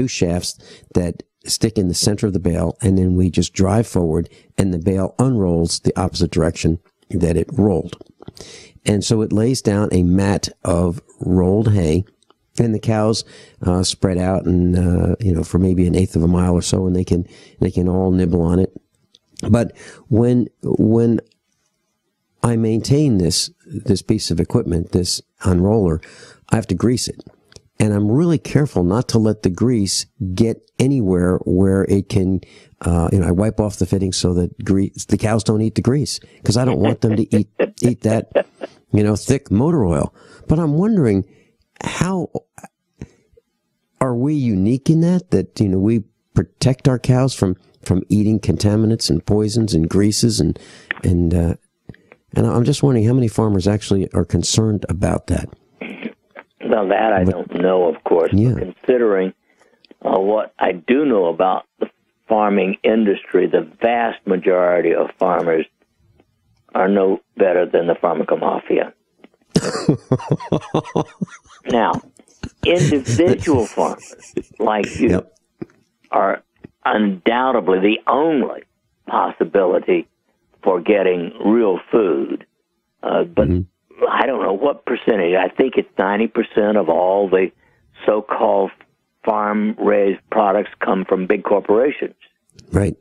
shafts that stick in the center of the bale, and then we just drive forward, and the bale unrolls the opposite direction that it rolled. And so it lays down a mat of rolled hay, and the cows spread out, and for maybe an eighth of a mile or so, and they can all nibble on it. But when I maintain this piece of equipment, this unroller, I have to grease it. And I'm really careful not to let the grease get anywhere where it can, I wipe off the fittings so that the cows don't eat the grease, because I don't want them to eat that, thick motor oil. But I'm wondering, how are we unique in that we protect our cows from eating contaminants and poisons and greases and I'm just wondering how many farmers actually are concerned about that. Well, that I don't know, of course. Yeah. But considering what I do know about the farming industry, the vast majority of farmers are no better than the pharmacomafia. Now, individual farmers like you are undoubtedly the only possibility for getting real food, but I don't know what percentage. I think it's 90% of all the so-called farm-raised products come from big corporations. Right.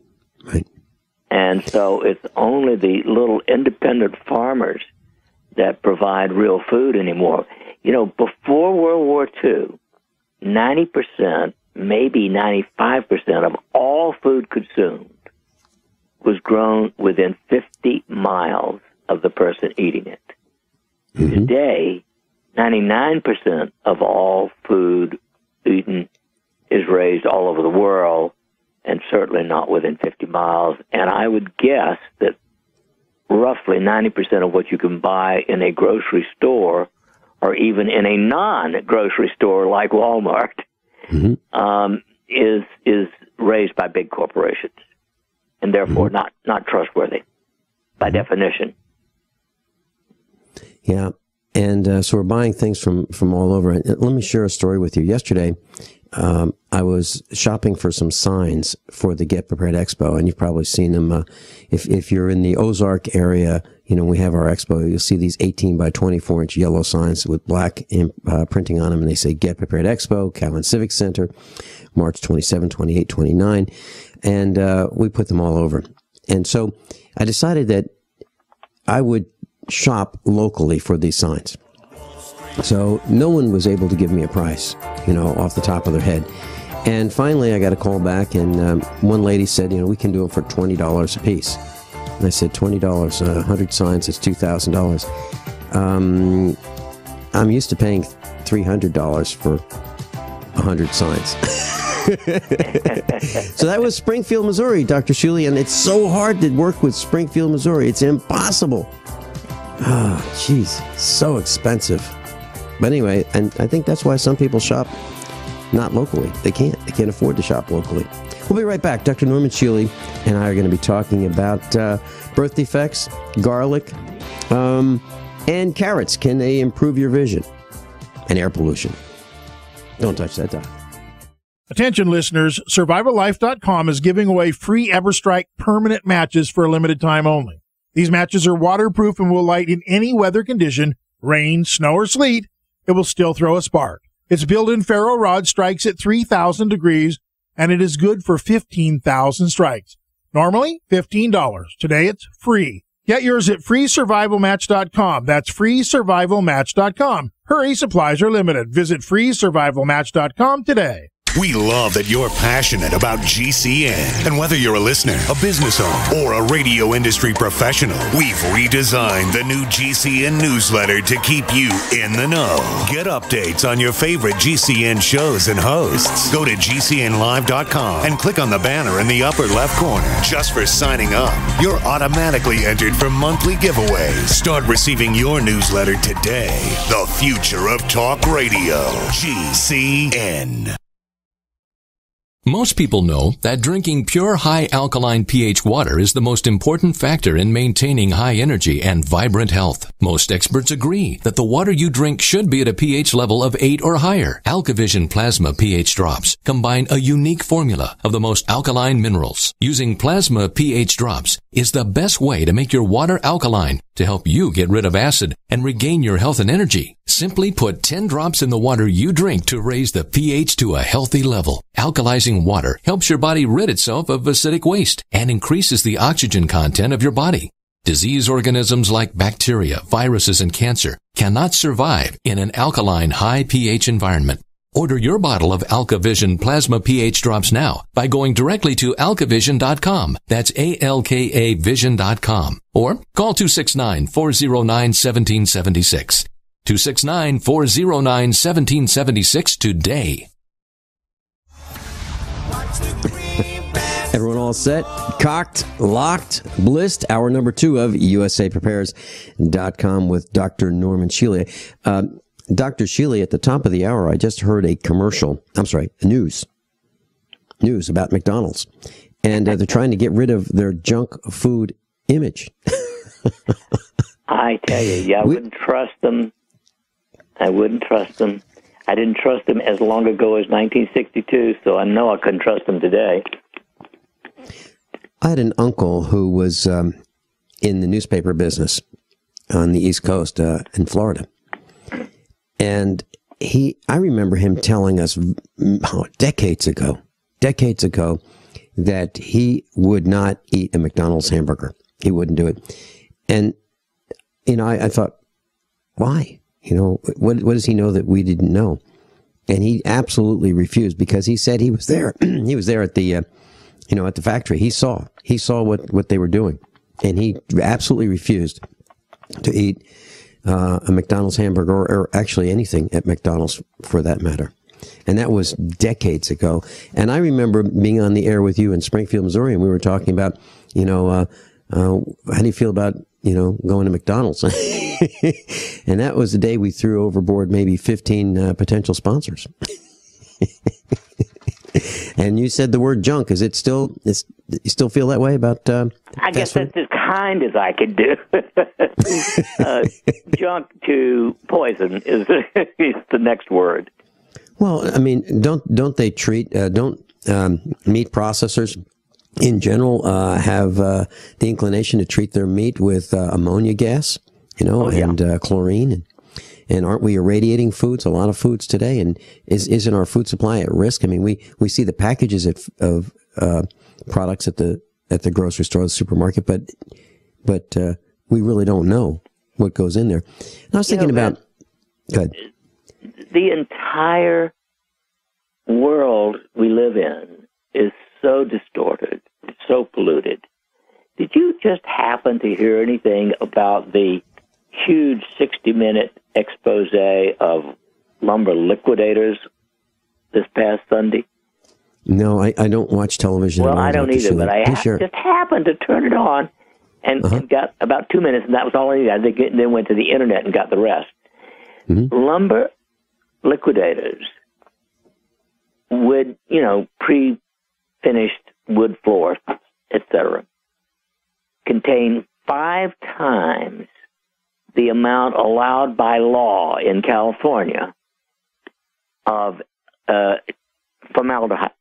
And so it's only the little independent farmers that provide real food anymore. Before World War II, 90%, maybe 95% of all food consumed was grown within 50 miles of the person eating it. Today, 99% of all food eaten is raised all over the world, and certainly not within 50 miles. And I would guess that roughly 90% of what you can buy in a grocery store, or even in a non-grocery store like Walmart, is raised by big corporations, and therefore not trustworthy by definition. Yeah, and so we're buying things from all over. And let me share a story with you. Yesterday, I was shopping for some signs for the Get Prepared Expo, and you've probably seen them. If you're in the Ozark area, we have our expo, you'll see these 18 by 24 inch yellow signs with black printing on them, and they say Get Prepared Expo, Calvin Civic Center, March 27, 28, 29, and we put them all over. And so I decided that I would shop locally for these signs. So no one was able to give me a price, off the top of their head. And finally, I got a call back, and one lady said, we can do it for $20 a piece. And I said, $20, 100 signs, it's $2,000. I'm used to paying $300 for 100 signs. So that was Springfield, Missouri, Dr. Shealy, and it's so hard to work with Springfield, Missouri. It's impossible. Oh, jeez, so expensive. But anyway, and I think that's why some people shop not locally. They can't afford to shop locally. We'll be right back. Dr. Norman Shealy and I are going to be talking about birth defects, garlic, and carrots. Can they improve your vision? And air pollution. Don't touch that, Doc. Attention listeners, SurvivalLife.com is giving away free EverStrike permanent matches for a limited time only. These matches are waterproof and will light in any weather condition, rain, snow, or sleet. It will still throw a spark. Its built-in ferro rod strikes at 3,000 degrees, and it is good for 15,000 strikes. Normally, $15. Today, it's free. Get yours at freesurvivalmatch.com. That's freesurvivalmatch.com. Hurry, supplies are limited. Visit freesurvivalmatch.com today. We love that you're passionate about GCN. And whether you're a listener, a business owner, or a radio industry professional, we've redesigned the new GCN newsletter to keep you in the know. Get updates on your favorite GCN shows and hosts. Go to GCNlive.com and click on the banner in the upper left corner. Just for signing up, you're automatically entered for monthly giveaways. Start receiving your newsletter today. The future of talk radio. GCN. Most people know that drinking pure high alkaline pH water is the most important factor in maintaining high energy and vibrant health. Most experts agree that the water you drink should be at a pH level of 8 or higher. AlkaVision Plasma pH drops combine a unique formula of the most alkaline minerals. Using plasma pH drops is the best way to make your water alkaline to help you get rid of acid and regain your health and energy. Simply put 10 drops in the water you drink to raise the pH to a healthy level. Alkalizing water helps your body rid itself of acidic waste and increases the oxygen content of your body. Disease organisms like bacteria, viruses, and cancer cannot survive in an alkaline high pH environment. Order your bottle of AlkaVision Plasma pH drops now by going directly to alkavision.com. That's ALKA Vision.com. Or call 269-409-1776. 269-409-1776 today. Everyone all set? Cocked, locked, blissed. Hour number 2 of USAPrepares.com with Dr. Norman Shealy. Dr. Shealy, at the top of the hour, I just heard a news about McDonald's. And they're trying to get rid of their junk food image. I tell you, I wouldn't trust them. I didn't trust them as long ago as 1962, so I know I couldn't trust them today. I had an uncle who was in the newspaper business on the East Coast in Florida. And I remember him telling us decades ago, that he would not eat a McDonald's hamburger. He wouldn't do it. And, I thought, why? What does he know that we didn't know? And he absolutely refused because he said he was there. He was there at the, at the factory. He saw what they were doing. And he absolutely refused to eat a McDonald's hamburger or actually anything at McDonald's for that matter. And that was decades ago. And I remember being on the air with you in Springfield, Missouri, and we were talking about, how do you feel about, going to McDonald's? And that was the day we threw overboard maybe 15 potential sponsors. And you said the word junk. You still feel that way about I guess that's as kind as I could do. Junk to poison is the next word. Well, I mean, don't they treat meat processors in general have the inclination to treat their meat with ammonia gas, and chlorine, and aren't we irradiating foods? A lot of foods today, and isn't our food supply at risk? I mean, we see the packages of products at the grocery store, the supermarket, but we really don't know what goes in there. And I was thinking about. Go ahead. The entire world we live in is so distorted, so polluted. Did you just happen to hear anything about the huge 60-minute expose expose of lumber liquidators this past Sunday? No, I don't watch television. Well, I don't either, but I sure. just happened to turn it on and got about 2 minutes, and that was all I needed. I think then went to the internet and got the rest. Mm-hmm. Lumber liquidators would, pre-finished wood floors, etc., contain 5 times the amount allowed by law in California of formaldehyde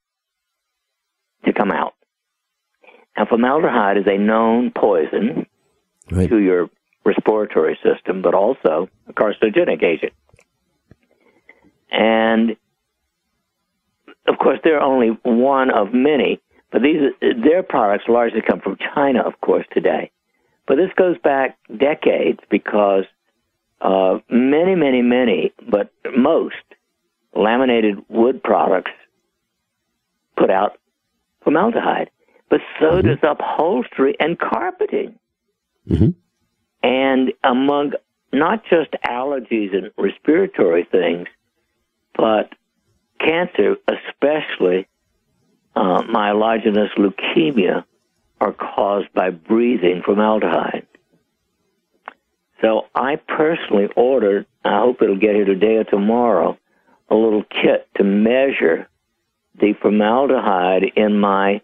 to come out. And formaldehyde is a known poison to your respiratory system, but also a carcinogenic agent. And, of course, they're only one of many, but their products largely come from China, of course, today. But this goes back decades because many, but most laminated wood products put out formaldehyde. But so does upholstery and carpeting. Mm-hmm. And among not just allergies and respiratory things, but cancer, especially myelogenous leukemia, are caused by breathing formaldehyde. So I personally ordered, I hope it'll get here today or tomorrow, a little kit to measure the formaldehyde in an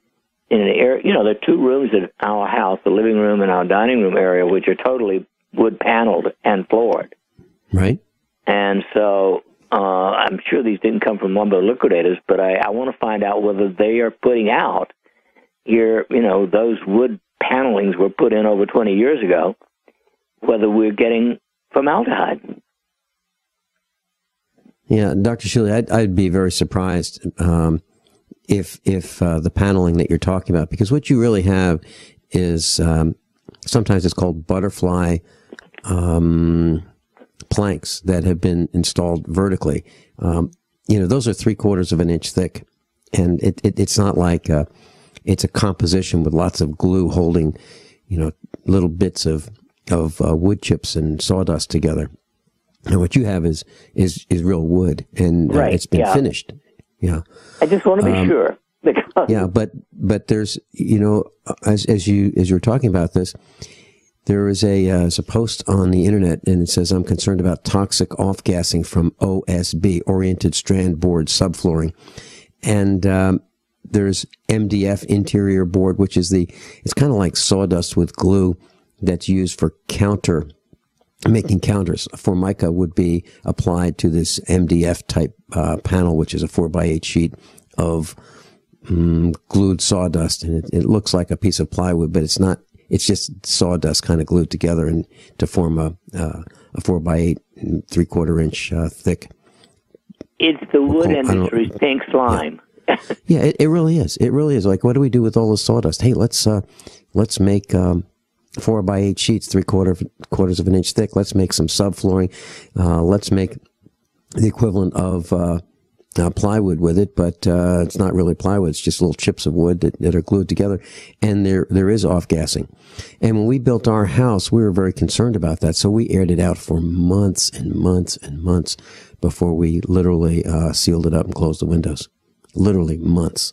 area. There are 2 rooms in our house, the living room and our dining room area, which are totally wood paneled and floored. Right. And so I'm sure these didn't come from lumber liquidators, but I want to find out whether they are putting out here, those wood panelings were put in over 20 years ago, whether we're getting formaldehyde. Yeah, Dr. Shealy, I'd be very surprised if the paneling that you're talking about, because what you really have is sometimes it's called butterfly planks that have been installed vertically. Those are 3/4 of an inch thick, and it's not like it's a composition with lots of glue holding, little bits of wood chips and sawdust together. And what you have is real wood, and it's been finished. Yeah. I just want to be sure. Yeah, but there's, as you're talking about this, there is a post on the internet, and it says, I'm concerned about toxic off-gassing from OSB, oriented strand board subflooring. And there's MDF, interior board, which is it's kind of like sawdust with glue that's used for making counters. Formica would be applied to this MDF type panel, which is a 4x8 sheet of glued sawdust, and it looks like a piece of plywood, but it's not. It's just sawdust kind of glued together and to form a 4x8 3/4 inch thick. It's the wood industry's pink slime. Yeah, it really is. It really is. Like, what do we do with all this sawdust? Hey, let's make 4x8 sheets, 3/4 of an inch thick. Let's make some subflooring. Let's make the equivalent of plywood with it, but it's not really plywood. It's just little chips of wood that are glued together, and there is off-gassing. And when we built our house, we were very concerned about that, so we aired it out for months and months and months before we literally sealed it up and closed the windows. Literally months.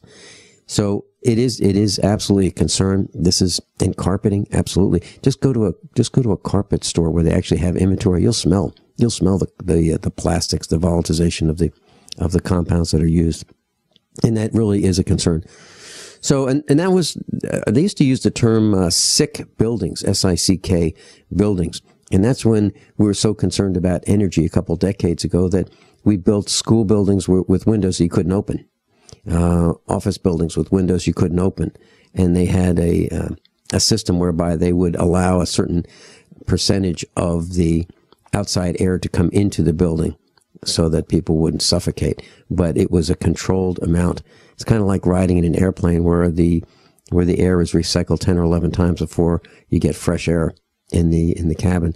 So it is absolutely a concern. This is in carpeting, absolutely. Just go to a carpet store where they actually have inventory. You'll smell the plastics, the volatilization of the compounds that are used, and that really is a concern. So, and that was they used to use the term sick buildings, SICK buildings, and that's when we were so concerned about energy a couple decades ago that we built school buildings with windows you couldn't open. Office buildings with windows you couldn't open, and they had a system whereby they would allow a certain percentage of the outside air to come into the building so that people wouldn't suffocate. But it was a controlled amount. It's kind of like riding in an airplane where the air is recycled 10 or 11 times before you get fresh air in the cabin.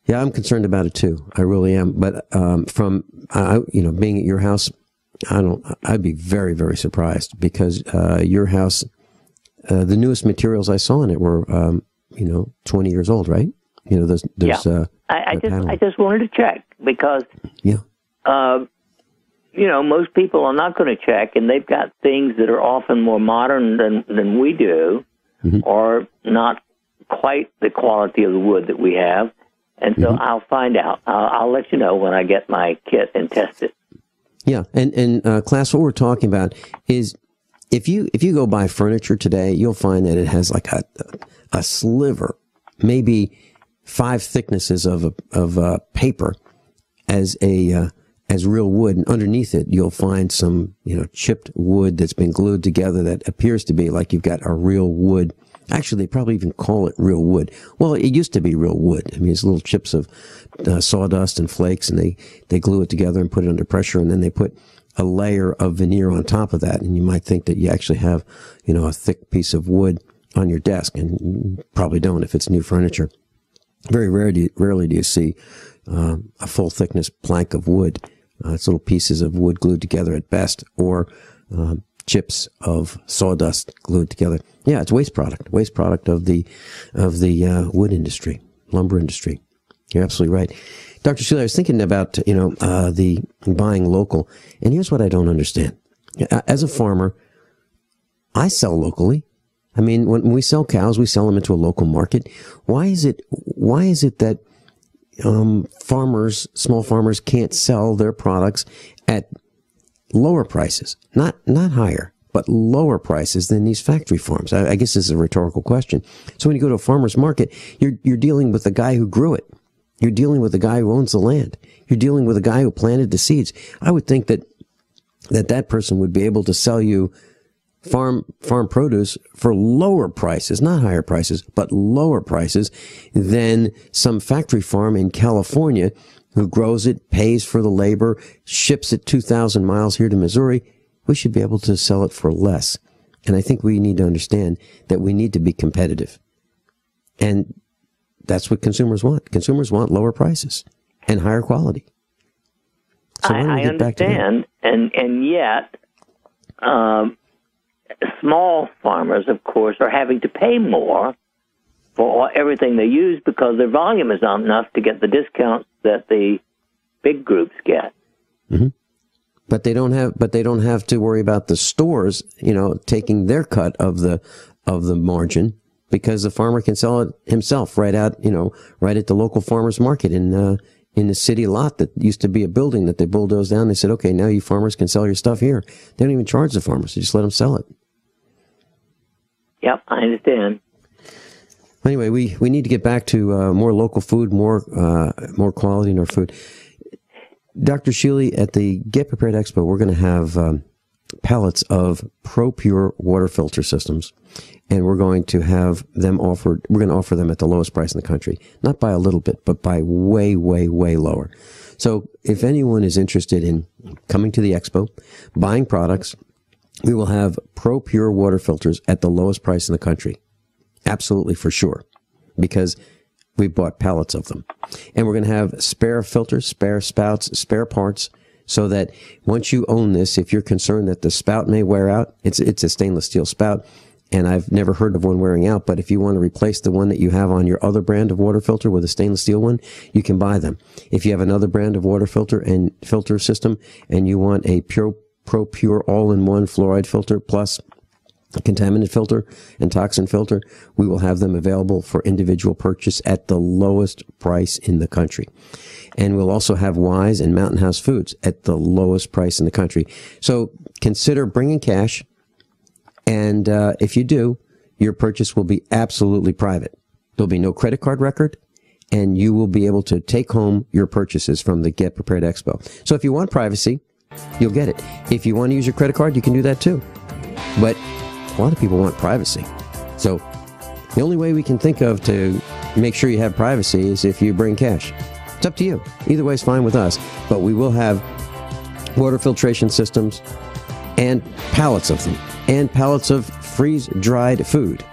Yeah, I'm concerned about it too. I really am. But from being at your house, I'd be very, very surprised because your house, the newest materials I saw in it were 20 years old, right? There's I just wanted to check because, yeah. Most people are not going to check, and they've got things that are often more modern than we do, or not quite the quality of the wood that we have. And so I'll find out. I'll let you know when I get my kit and test it. Yeah, and class, what we're talking about is if you go buy furniture today, you'll find that it has like a sliver, maybe 5 thicknesses of paper as real wood, and underneath it you'll find some chipped wood that's been glued together that appears to be like you've got a real wood. Actually, they probably even call it real wood. Well, it used to be real wood. I mean, it's little chips of sawdust and flakes, and they glue it together and put it under pressure, and then they put a layer of veneer on top of that, and you might think that you actually have a thick piece of wood on your desk, and you probably don't if it's new furniture. Very rarely do you see a full thickness plank of wood. It's little pieces of wood glued together at best, or chips of sawdust glued together. Yeah, it's waste product of the wood industry, lumber industry. You're absolutely right. Dr. Shealy, I was thinking about, the buying local, and here's what I don't understand. As a farmer, I sell locally. I mean, when we sell cows, we sell them into a local market. Why is it that small farmers can't sell their products at lower prices, not higher, but lower prices than these factory farms? I guess this is a rhetorical question. So when you go to a farmer's market, you're dealing with the guy who grew it. You're dealing with the guy who owns the land. You're dealing with the guy who planted the seeds. I would think that person would be able to sell you farm produce for lower prices, not higher prices, but lower prices than some factory farm in California who grows it, pays for the labor, ships it 2,000 miles here to Missouri. We should be able to sell it for less. And I think we need to understand that we need to be competitive. And that's what consumers want. Consumers want lower prices and higher quality. So I understand, and yet small farmers, of course, are having to pay more for everything they use because their volume is not enough to get the discounts that the big groups get. Mm-hmm. But they don't have to worry about the stores, taking their cut of the margin, because the farmer can sell it himself right at the local farmer's market in the city lot that used to be a building that they bulldozed down. They said, okay, now you farmers can sell your stuff here. They don't even charge the farmers. They just let them sell it. Yep, I understand. Anyway, we need to get back to more local food, more quality in our food. Dr. Shealy, at the Get Prepared Expo, we're going to have pallets of ProPure water filter systems, and we're going to have them offered. We're going to offer them at the lowest price in the country, not by a little bit, but by way, way, way lower. So if anyone is interested in coming to the expo, buying products, we will have ProPure water filters at the lowest price in the country. Absolutely, for sure, because we bought pallets of them. And we're going to have spare filters, spare spouts, spare parts, so that once you own this, if you're concerned that the spout may wear out, it's a stainless steel spout, and I've never heard of one wearing out, but if you want to replace the one that you have on your other brand of water filter with a stainless steel one, you can buy them. If you have another brand of water filter and filter system, and you want a ProPure all-in-one fluoride filter plus contaminant filter and toxin filter, we will have them available for individual purchase at the lowest price in the country. And we'll also have Wise and Mountain House Foods at the lowest price in the country. So consider bringing cash, and if you do, your purchase will be absolutely private. There'll be no credit card record, and you will be able to take home your purchases from the Get Prepared Expo. So if you want privacy, you'll get it. If you want to use your credit card, you can do that too. But a lot of people want privacy. So the only way we can think of to make sure you have privacy is if you bring cash. It's up to you. Either way is fine with us. But we will have water filtration systems and pallets of them, and pallets of freeze-dried food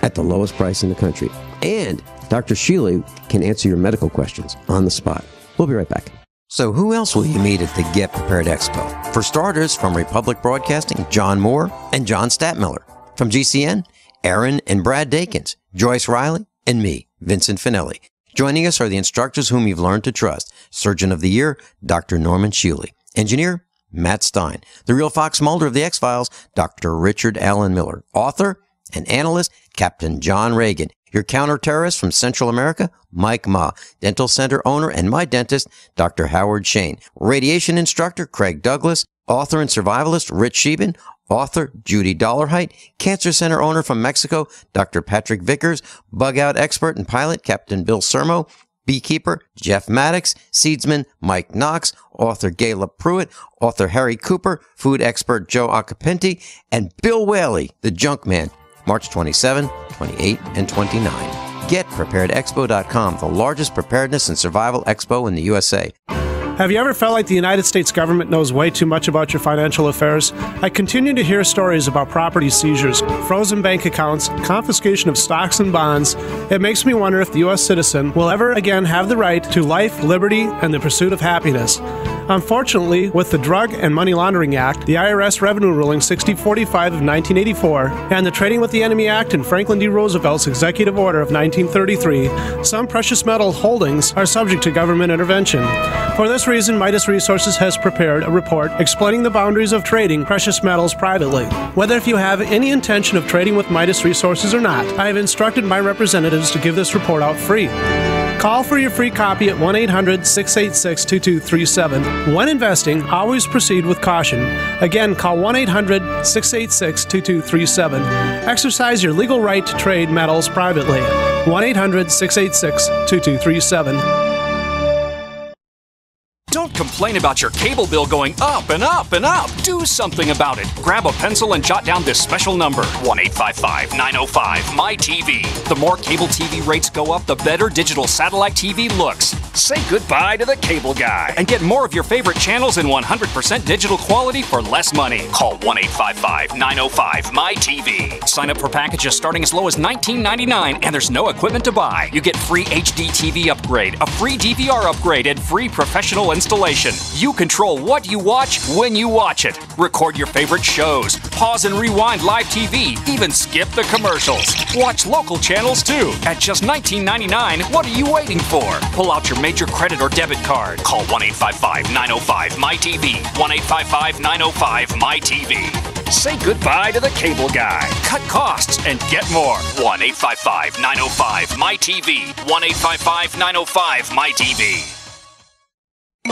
at the lowest price in the country. And Dr. Shealy can answer your medical questions on the spot. We'll be right back. So who else will you meet at the Get Prepared Expo? For starters, from Republic Broadcasting, John Moore and John Statmiller. From GCN, Aaron and Brad Dakins, Joyce Riley, and me, Vincent Finelli. Joining us are the instructors whom you've learned to trust. Surgeon of the Year, Dr. Norm Shealy. Engineer, Matt Stein. The real Fox Mulder of the X-Files, Dr. Richard Allen Miller. Author and analyst, Captain John Regan. Your counter-terrorist from Central America, Mike Ma. Dental center owner and my dentist, Dr. Howard Shayne. Radiation instructor, Craig Douglas. Author and survivalist, Rich Sheben. Author, Judy Dollarhite. Cancer center owner from Mexico, Dr. Patrick Vickers. Bug-out expert and pilot, Captain Bill Sermo. Beekeeper, Jeff Maddox. Seedsman, Mike Knox. Author, Gayla Pruitt. Author, Harry Cooper. Food expert, Joe Acapinti. And Bill Whaley, the junk man. March 27, 28, and 29. Get preparedexpo.com, the largest preparedness and survival expo in the USA. Have you ever felt like the United States government knows way too much about your financial affairs? I continue to hear stories about property seizures, frozen bank accounts, confiscation of stocks and bonds. It makes me wonder if the U.S. citizen will ever again have the right to life, liberty, and the pursuit of happiness. Unfortunately, with the Drug and Money Laundering Act, the IRS Revenue Ruling 6045 of 1984, and the Trading with the Enemy Act and Franklin D. Roosevelt's Executive Order of 1933, some precious metal holdings are subject to government intervention. For this reason, Midas Resources has prepared a report explaining the boundaries of trading precious metals privately. Whether if you have any intention of trading with Midas Resources or not, I have instructed my representatives to give this report out free. Call for your free copy at 1-800-686-2237. When investing, always proceed with caution. Again, call 1-800-686-2237. Exercise your legal right to trade metals privately. 1-800-686-2237. Don't complain about your cable bill going up and up and up. Do something about it. Grab a pencil and jot down this special number, 1-855-905-MY-TV. The more cable TV rates go up, the better digital satellite TV looks. Say goodbye to the cable guy and get more of your favorite channels in 100% digital quality for less money. Call 1-855-905-MY-TV. Sign up for packages starting as low as $19.99 and there's no equipment to buy. You get free HD TV upgrade, a free DVR upgrade, and free professional installation. You control what you watch when you watch it. Record your favorite shows. Pause and rewind live TV. Even skip the commercials. Watch local channels too. At just $19.99, what are you waiting for? Pull out your major credit or debit card. Call 1-855-905-MY-TV. 1-855-905-MY-TV. Say goodbye to the cable guy. Cut costs and get more. 1-855-905-MY-TV. 1-855-905-MY-TV.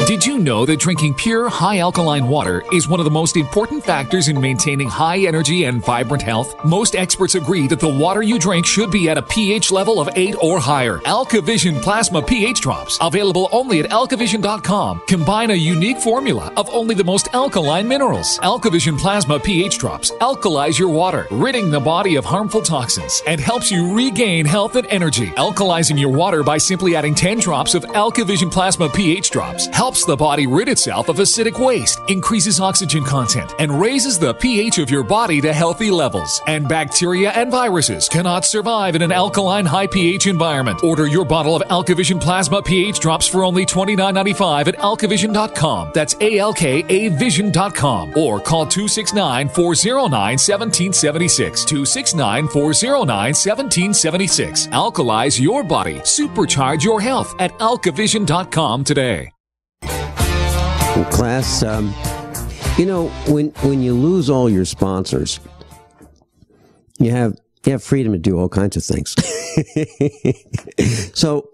Did you know that drinking pure, high alkaline water is one of the most important factors in maintaining high energy and vibrant health? Most experts agree that the water you drink should be at a pH level of 8 or higher. AlkaVision Plasma pH Drops, available only at alkavision.com, combine a unique formula of only the most alkaline minerals. AlkaVision Plasma pH Drops alkalize your water, ridding the body of harmful toxins, and helps you regain health and energy. Alkalizing your water by simply adding 10 drops of AlkaVision Plasma pH Drops helps the body rid itself of acidic waste, increases oxygen content, and raises the pH of your body to healthy levels. And bacteria and viruses cannot survive in an alkaline high pH environment. Order your bottle of AlkaVision Plasma pH Drops for only $29.95 at alkavision.com. That's ALKAvision.com. Or call 269-409-1776. 269-409-1776. Alkalize your body. Supercharge your health at alkavision.com today. Class, when you lose all your sponsors, you have freedom to do all kinds of things. So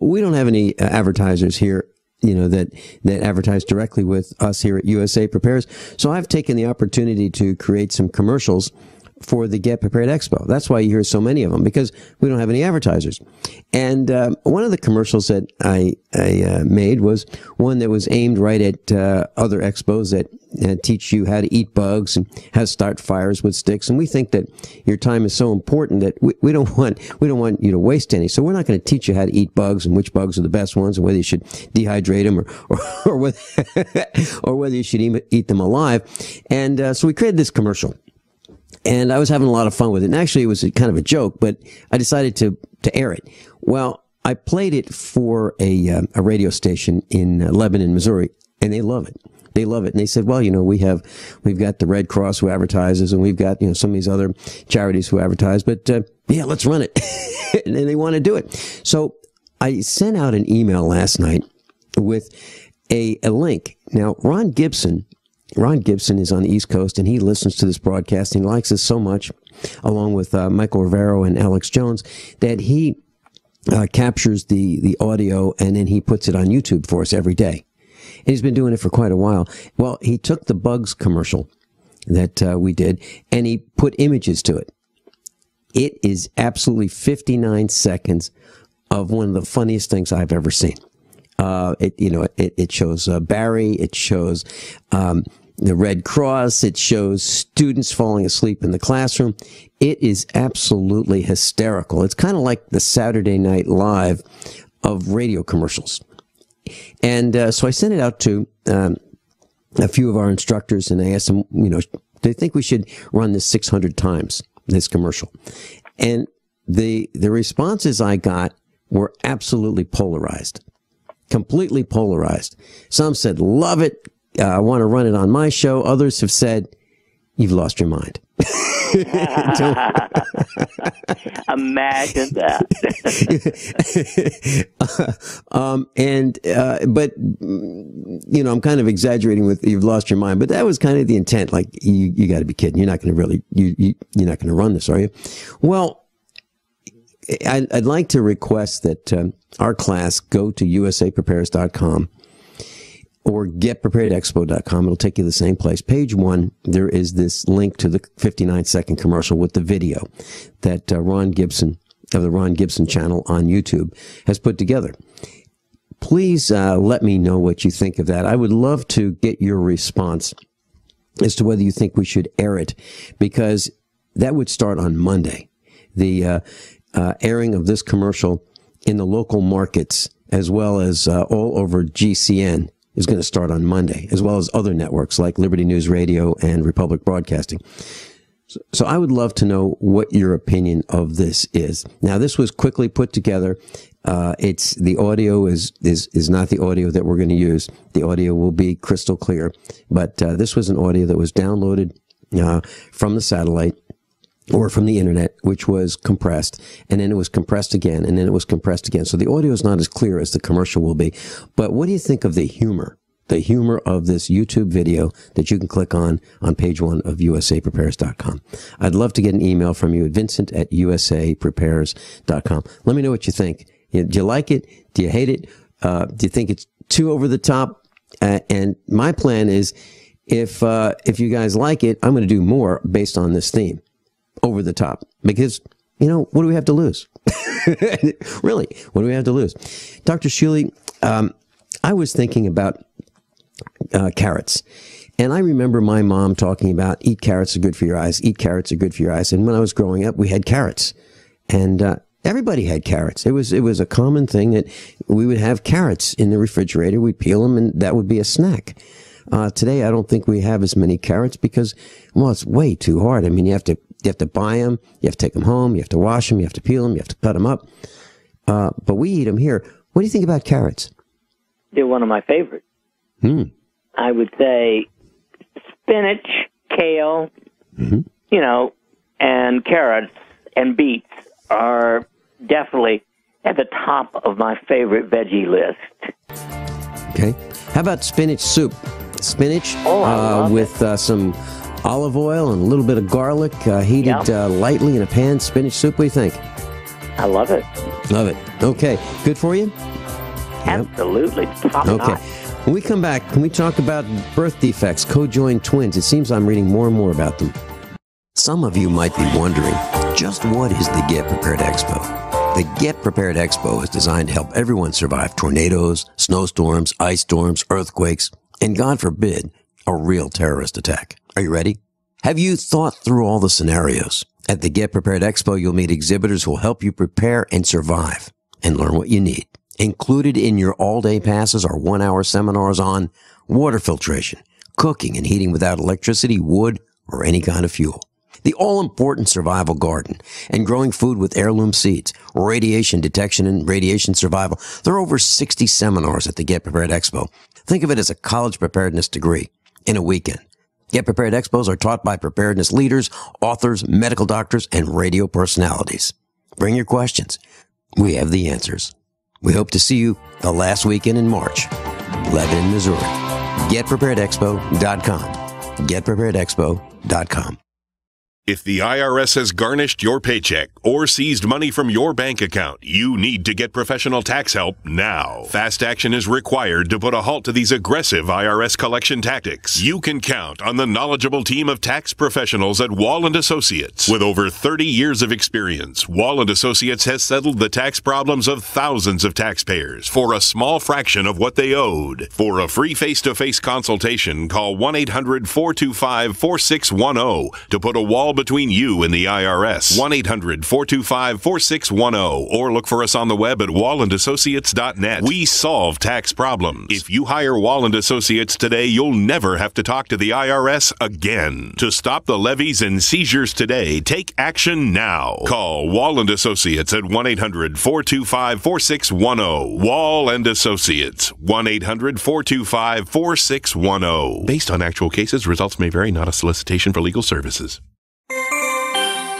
we don't have any advertisers here, that advertise directly with us here at USA Prepares. So I've taken the opportunity to create some commercials for the Get Prepared Expo. That's why you hear so many of them, because we don't have any advertisers. And one of the commercials that I made was one that was aimed right at other expos that teach you how to eat bugs and how to start fires with sticks. And we think that your time is so important that we don't want you to waste any. So we're not going to teach you how to eat bugs and which bugs are the best ones and whether you should dehydrate them or whether you should eat them alive. And so we created this commercial. And I was having a lot of fun with it. And actually, it was kind of a joke, but I decided to air it. Well, I played it for a radio station in Lebanon, Missouri, and they love it. They love it. And they said, well, we've got the Red Cross who advertises, and we've got, some of these other charities who advertise, but, let's run it. And they want to do it. So I sent out an email last night with a link. Now, Ron Gibson is on the East Coast, and he listens to this broadcast. And he likes us so much, along with Michael Rivero and Alex Jones, that he captures the audio, and then he puts it on YouTube for us every day. And he's been doing it for quite a while. Well, he took the Bugs commercial that we did, and he put images to it. It is absolutely 59 seconds of one of the funniest things I've ever seen. It shows Barry, it shows the Red Cross, it shows students falling asleep in the classroom. It is absolutely hysterical. It's kind of like the Saturday Night Live of radio commercials. And so I sent it out to a few of our instructors, and I asked them, they think we should run this 600 times, this commercial. And the responses I got were absolutely polarized, completely polarized. Some said, love it, I want to run it on my show. Others have said, you've lost your mind. Imagine that. But I'm kind of exaggerating with you've lost your mind, but that was kind of the intent. Like, you got to be kidding. You're not going to really, you're not going to run this, are you? Well, I'd like to request that our class go to usaprepares.com or getpreparedexpo.com. It'll take you to the same place. Page 1, there is this link to the 59-second commercial with the video that Ron Gibson of the Ron Gibson channel on YouTube has put together. Please let me know what you think of that. I would love to get your response as to whether you think we should air it, because that would start on Monday. The airing of this commercial in the local markets, as well as all over GCN, is going to start on Monday, as well as other networks like Liberty News Radio and Republic Broadcasting. So I would love to know what your opinion of this is. Now, this was quickly put together. The audio is not the audio that we're going to use. The audio will be crystal clear, but this was an audio that was downloaded from the satellite or from the internet, which was compressed, and then it was compressed again, and then it was compressed again. So the audio is not as clear as the commercial will be. But what do you think of the humor of this YouTube video that you can click on page 1 of usaprepares.com? I'd love to get an email from you at vincent@usaprepares.com. Let me know what you think. Do you like it? Do you hate it? Do you think it's too over the top? And my plan is, if you guys like it, I'm going to do more based on this theme. Over the top, because, what do we have to lose? Really, what do we have to lose? Dr. Shealy, I was thinking about carrots, and I remember my mom talking about eat carrots are good for your eyes, eat carrots are good for your eyes. And when I was growing up, we had carrots, and everybody had carrots. It was a common thing that we would have carrots in the refrigerator. We'd peel them, and that would be a snack. Today, I don't think we have as many carrots because, it's way too hard. I mean, you have to buy them, you have to take them home, you have to wash them, you have to peel them, you have to cut them up. But we eat them here. What do you think about carrots? They're one of my favorites. I would say spinach, kale, and carrots and beets are definitely at the top of my favorite veggie list. Okay. How about spinach soup? Spinach with some olive oil and a little bit of garlic, heated lightly in a pan. Spinach soup, what do you think? I love it. Love it. Okay. Good for you? Absolutely. Top notch. When we come back, can we talk about birth defects, co-joined twins? It seems I'm reading more and more about them. Some of you might be wondering, just what is the Get Prepared Expo? The Get Prepared Expo is designed to help everyone survive tornadoes, snowstorms, ice storms, earthquakes, and God forbid, a real terrorist attack. Are you ready? Have you thought through all the scenarios? At the Get Prepared Expo, you'll meet exhibitors who will help you prepare and survive and learn what you need. Included in your all-day passes are 1-hour seminars on water filtration, cooking and heating without electricity, wood, or any kind of fuel, the all-important survival garden, and growing food with heirloom seeds, radiation detection and radiation survival. There are over 60 seminars at the Get Prepared Expo. Think of it as a college preparedness degree in a weekend. Get Prepared Expos are taught by preparedness leaders, authors, medical doctors, and radio personalities. Bring your questions. We have the answers. We hope to see you the last weekend in March. Lebanon, Missouri. GetPreparedExpo.com. GetPreparedExpo.com. If the IRS has garnished your paycheck or seized money from your bank account, you need to get professional tax help now. Fast action is required to put a halt to these aggressive IRS collection tactics. You can count on the knowledgeable team of tax professionals at Wall & Associates. With over 30 years of experience, Wall & Associates has settled the tax problems of thousands of taxpayers for a small fraction of what they owed. For a free face-to-face consultation, call 1-800-425-4610 to put a wall between you and the IRS. 1-800-425-4610 or look for us on the web at wallandassociates.net. We solve tax problems. If you hire Wall & Associates today, you'll never have to talk to the IRS again. To stop the levies and seizures today, take action now. Call Wall & Associates at 1-800-425-4610. Wall & Associates. 1-800-425-4610. Based on actual cases, results may vary, not a solicitation for legal services.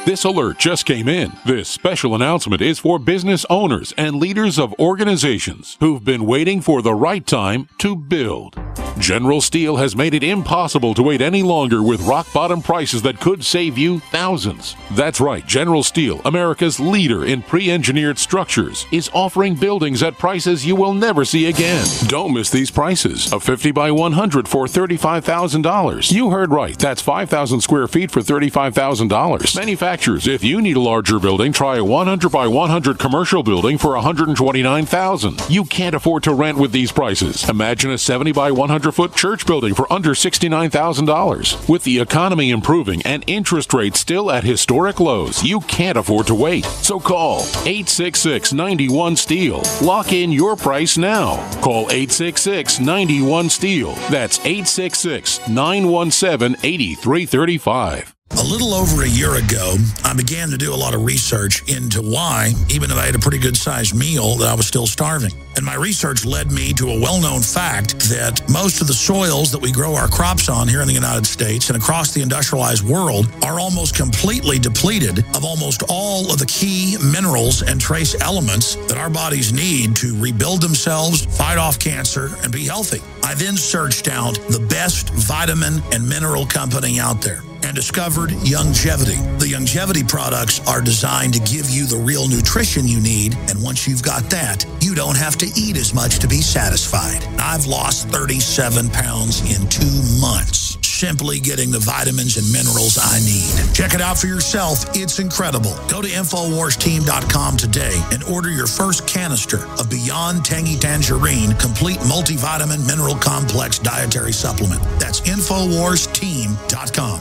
This alert just came in. This special announcement is for business owners and leaders of organizations who've been waiting for the right time to build. General Steel has made it impossible to wait any longer with rock-bottom prices that could save you thousands. That's right, General Steel, America's leader in pre-engineered structures, is offering buildings at prices you will never see again. Don't miss these prices. A 50 by 100 for $35,000. You heard right, that's 5,000 square feet for $35,000. Manufacturers, if you need a larger building, try a 100 by 100 commercial building for $129,000. You can't afford to rent with these prices. Imagine a 70 by 100-foot church building for under $69,000. With the economy improving and interest rates still at historic lows, you can't afford to wait. So call 866-91-STEEL. Lock in your price now. Call 866-91-STEEL. That's 866-917-8335. A little over a year ago, I began to do a lot of research into why, even if I had a pretty good-sized meal, that I was still starving. And my research led me to a well-known fact that most of the soils that we grow our crops on here in the United States and across the industrialized world are almost completely depleted of almost all of the key minerals and trace elements that our bodies need to rebuild themselves, fight off cancer, and be healthy. I then searched out the best vitamin and mineral company out there and discovered Youngevity. The Youngevity products are designed to give you the real nutrition you need, and once you've got that, you don't have to eat as much to be satisfied. I've lost 37 pounds in 2 months, simply getting the vitamins and minerals I need. Check it out for yourself. It's incredible. Go to InfoWarsTeam.com today and order your first canister of Beyond Tangy Tangerine Complete Multivitamin Mineral Complex Dietary Supplement. That's InfoWarsTeam.com.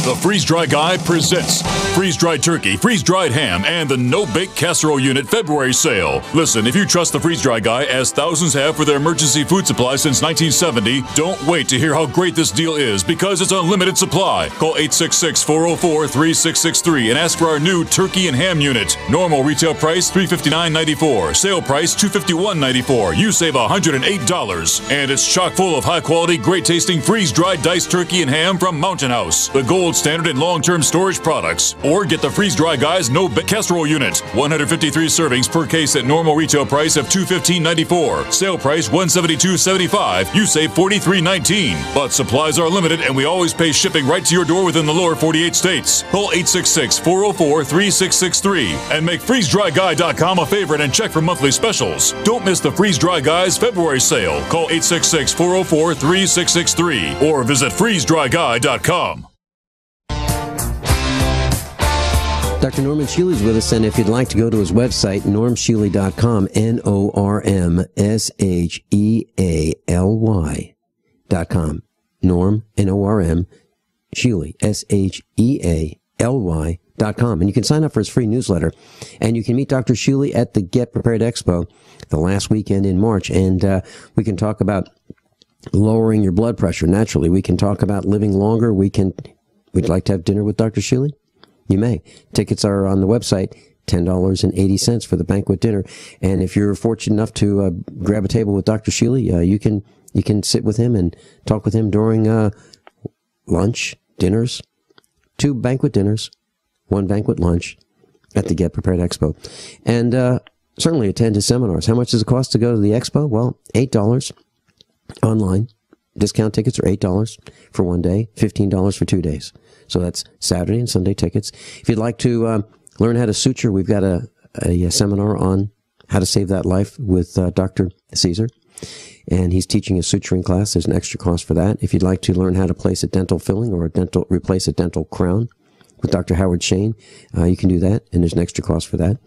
The Freeze-Dry Guy presents freeze-dried turkey, freeze-dried ham, and the no-bake casserole unit February sale. Listen, if you trust the Freeze-Dry Guy, as thousands have for their emergency food supply since 1970, don't wait to hear how great this deal is, because it's unlimited supply. Call 866-404-3663 and ask for our new turkey and ham unit. Normal retail price $359.94. Sale price $251.94. You save $108. And it's chock full of high-quality, great-tasting freeze-dried diced turkey and ham from Mountain House, the gold standard in long-term storage products. Or get the Freeze-Dry Guy's no-bake casserole unit. 153 servings per case at normal retail price of $215.94. Sale price $172.75. You save $43.19. But supplies are limited, and we always pay shipping right to your door within the lower 48 states. Call 866-404-3663 and make FreezeDryGuy.com a favorite and check for monthly specials. Don't miss the Freeze-Dry Guy's February sale. Call 866-404-3663 or visit FreezeDryGuy.com. Dr. Norman Shealy is with us, and if you'd like to go to his website, normshealy.com, NORMSHEALY.com. Norm, N-O-R-M, Shealy, SHEALY.com. And you can sign up for his free newsletter. And you can meet Dr. Shealy at the Get Prepared Expo the last weekend in March. And we can talk about lowering your blood pressure naturally. We can talk about living longer. Would you like to have dinner with Dr. Shealy? You may. Tickets are on the website, $10.80 for the banquet dinner. And if you're fortunate enough to grab a table with Dr. Shealy, you can sit with him and talk with him during lunch, dinners, 2 banquet dinners, 1 banquet lunch at the Get Prepared Expo. And certainly attend his seminars. How much does it cost to go to the expo? Well, $8 online. Discount tickets are $8 for one day, $15 for 2 days. So that's Saturday and Sunday tickets. If you'd like to learn how to suture, we've got a seminar on how to save that life with Dr. Caesar. And he's teaching a suturing class. There's an extra cost for that. If you'd like to learn how to place a dental filling or replace a dental crown with Dr. Howard Shayne, you can do that, and there's an extra cost for that.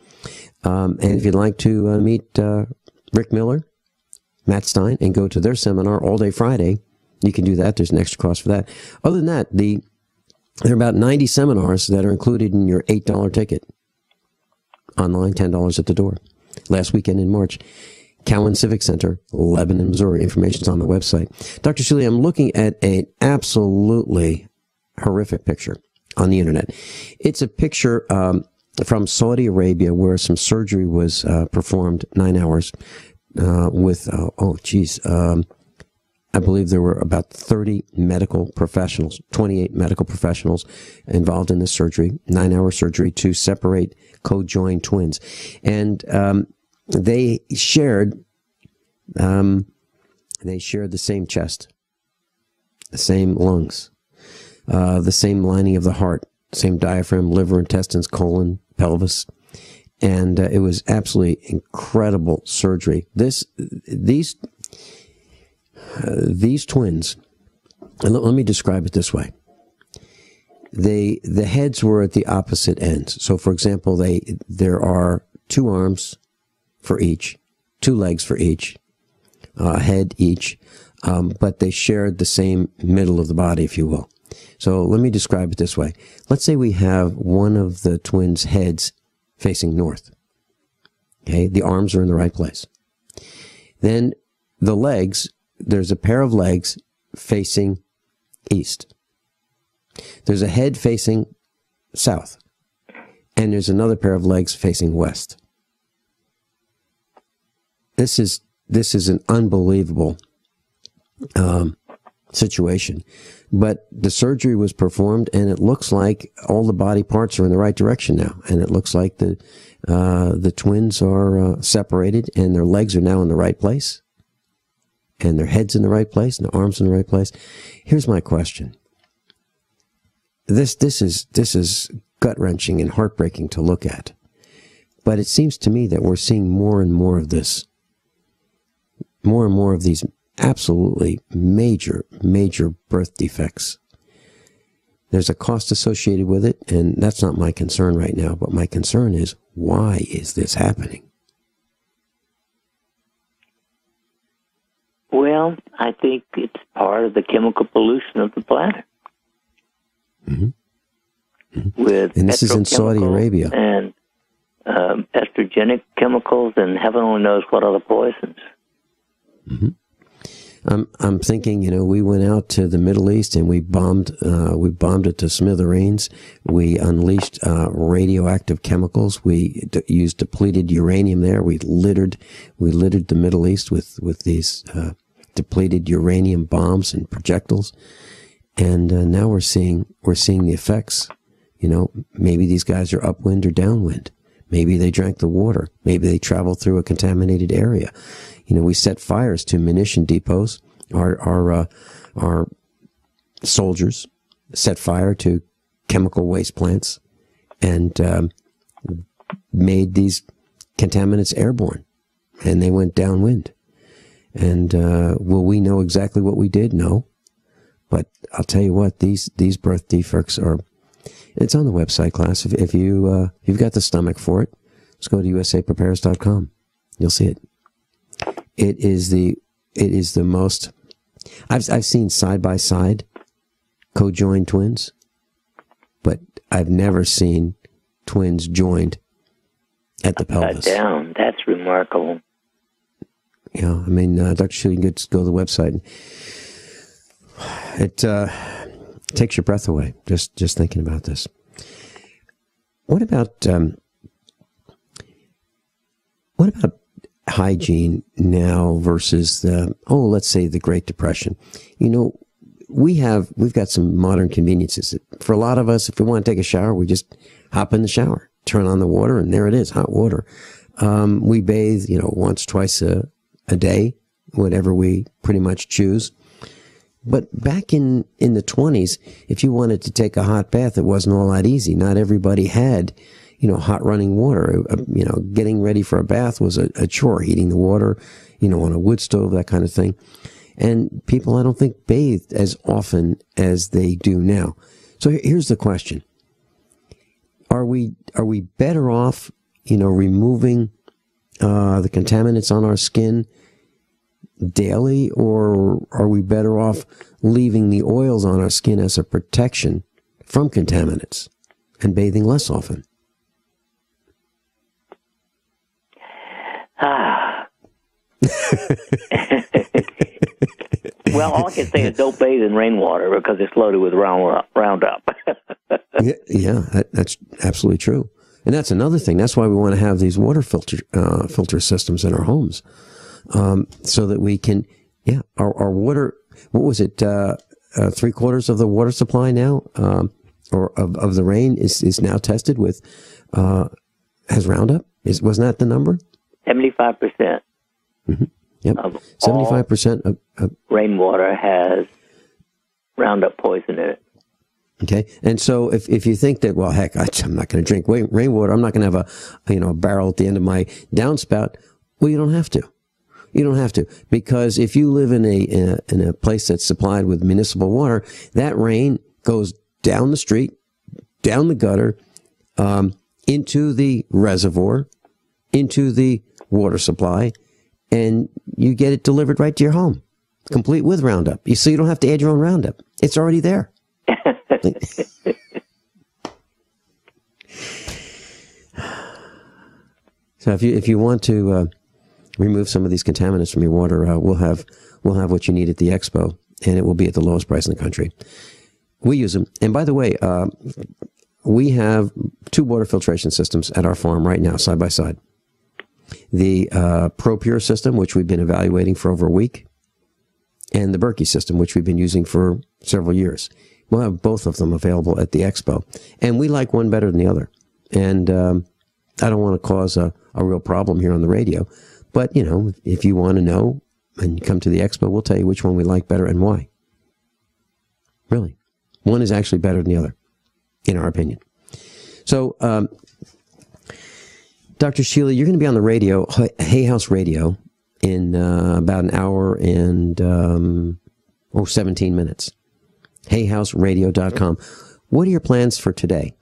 And if you'd like to meet Rick Miller, Matt Stein, and go to their seminar all day Friday, you can do that. There's an extra cost for that. Other than that, there are about 90 seminars that are included in your $8 ticket. Online, $10 at the door. Last weekend in March. Cowan Civic Center, Lebanon, Missouri. Information's on the website. Dr. Shealy, I'm looking at an absolutely horrific picture on the internet. It's a picture from Saudi Arabia where some surgery was performed 9 hours with, I believe there were about 30 medical professionals, 28 medical professionals involved in this surgery, 9-hour surgery to separate co-joined twins. And they shared the same chest, the same lungs, the same lining of the heart, same diaphragm, liver, intestines, colon, pelvis, and it was absolutely incredible surgery. These twins, and let me describe it this way. The heads were at the opposite ends. So, for example, there are 2 arms for each, 2 legs for each, a head each, but they shared the same middle of the body, if you will. So let me describe it this way. Let's say we have one of the twins' heads facing north. Okay, the arms are in the right place. Then the legs, there's a pair of legs facing east. There's a head facing south. And there's another pair of legs facing west. This is an unbelievable situation. But the surgery was performed, and it looks like all the body parts are in the right direction now. And it looks like the twins are separated, and their legs are now in the right place, and their head's in the right place, and their arms in the right place. Here's my question. This is gut-wrenching and heartbreaking to look at. But it seems to me that we're seeing more and more of this. More and more of these absolutely major birth defects. There's a cost associated with it, and that's not my concern right now, but my concern is, why is this happening? Well, I think it's part of the chemical pollution of the planet. Mm-hmm. Mm-hmm. With and this is in Saudi Arabia. And estrogenic chemicals, and heaven only knows what other poisons. Mm-hmm. I'm thinking, we went out to the Middle East and we bombed it to smithereens. We unleashed radioactive chemicals. We used depleted uranium there. We littered the Middle East with these depleted uranium bombs and projectiles. And now we're seeing the effects. Maybe these guys are upwind or downwind. Maybe they drank the water. Maybe they traveled through a contaminated area. We set fires to munition depots. Our soldiers set fire to chemical waste plants and made these contaminants airborne, and they went downwind. And will we know exactly what we did? No. But I'll tell you what, these birth defects are. It's on the website, class. If you've got the stomach for it, just go to usaprepares.com. You'll see it. It is the most. I've seen side by side co-joined twins, but I've never seen twins joined at the pelvis. Down. That's remarkable. Yeah, I mean, Dr. Shealy, you can just go to the website. It takes your breath away just thinking about this. What about hygiene now versus let's say the Great Depression? We've got some modern conveniences. For a lot of us, if we want to take a shower, we just hop in the shower, turn on the water, and there it is, hot water. We bathe, once, twice a day, whatever we pretty much choose. But back in the 20s, if you wanted to take a hot bath, it wasn't all that easy. Not everybody had, hot running water. Getting ready for a bath was a chore, heating the water, on a wood stove, that kind of thing. And people, I don't think, bathed as often as they do now. So here's the question. Are we better off, removing the contaminants on our skin daily, or are we better off leaving the oils on our skin as a protection from contaminants and bathing less often? Well, all I can say is don't bathe in rainwater because it's loaded with Roundup. That's absolutely true. And that's another thing. That's why we want to have these water filter systems in our homes, so that we can, our water. What was it? 3/4 of the water supply now, or of the rain is now tested with has Roundup. Wasn't that the number? 75%. Mm-hmm. Yep. 75% of rainwater has Roundup poison in it. Okay, and so if you think that, well, heck, I'm not going to drink rainwater, I'm not going to have a barrel at the end of my downspout. Well, you don't have to. You don't have to, because if you live in a place that's supplied with municipal water, that rain goes down the street, down the gutter, into the reservoir, into the water supply, and you get it delivered right to your home, complete with Roundup. So you don't have to add your own Roundup. It's already there. So if you want to remove some of these contaminants from your water, we'll have what you need at the expo, and it will be at the lowest price in the country. We use them, and by the way, we have 2 water filtration systems at our farm right now, side by side. The ProPure system, which we've been evaluating for over a week, and the Berkey system, which we've been using for several years. We'll have both of them available at the expo, and we like one better than the other. And I don't want to cause a real problem here on the radio, but if you want to know and you come to the expo, we'll tell you which one we like better and why. Really, one is actually better than the other, in our opinion. So, Dr. Shealy, you're going to be on the radio, Hay House Radio, in about an hour and 17 minutes. HayHouseRadio.com. What are your plans for today?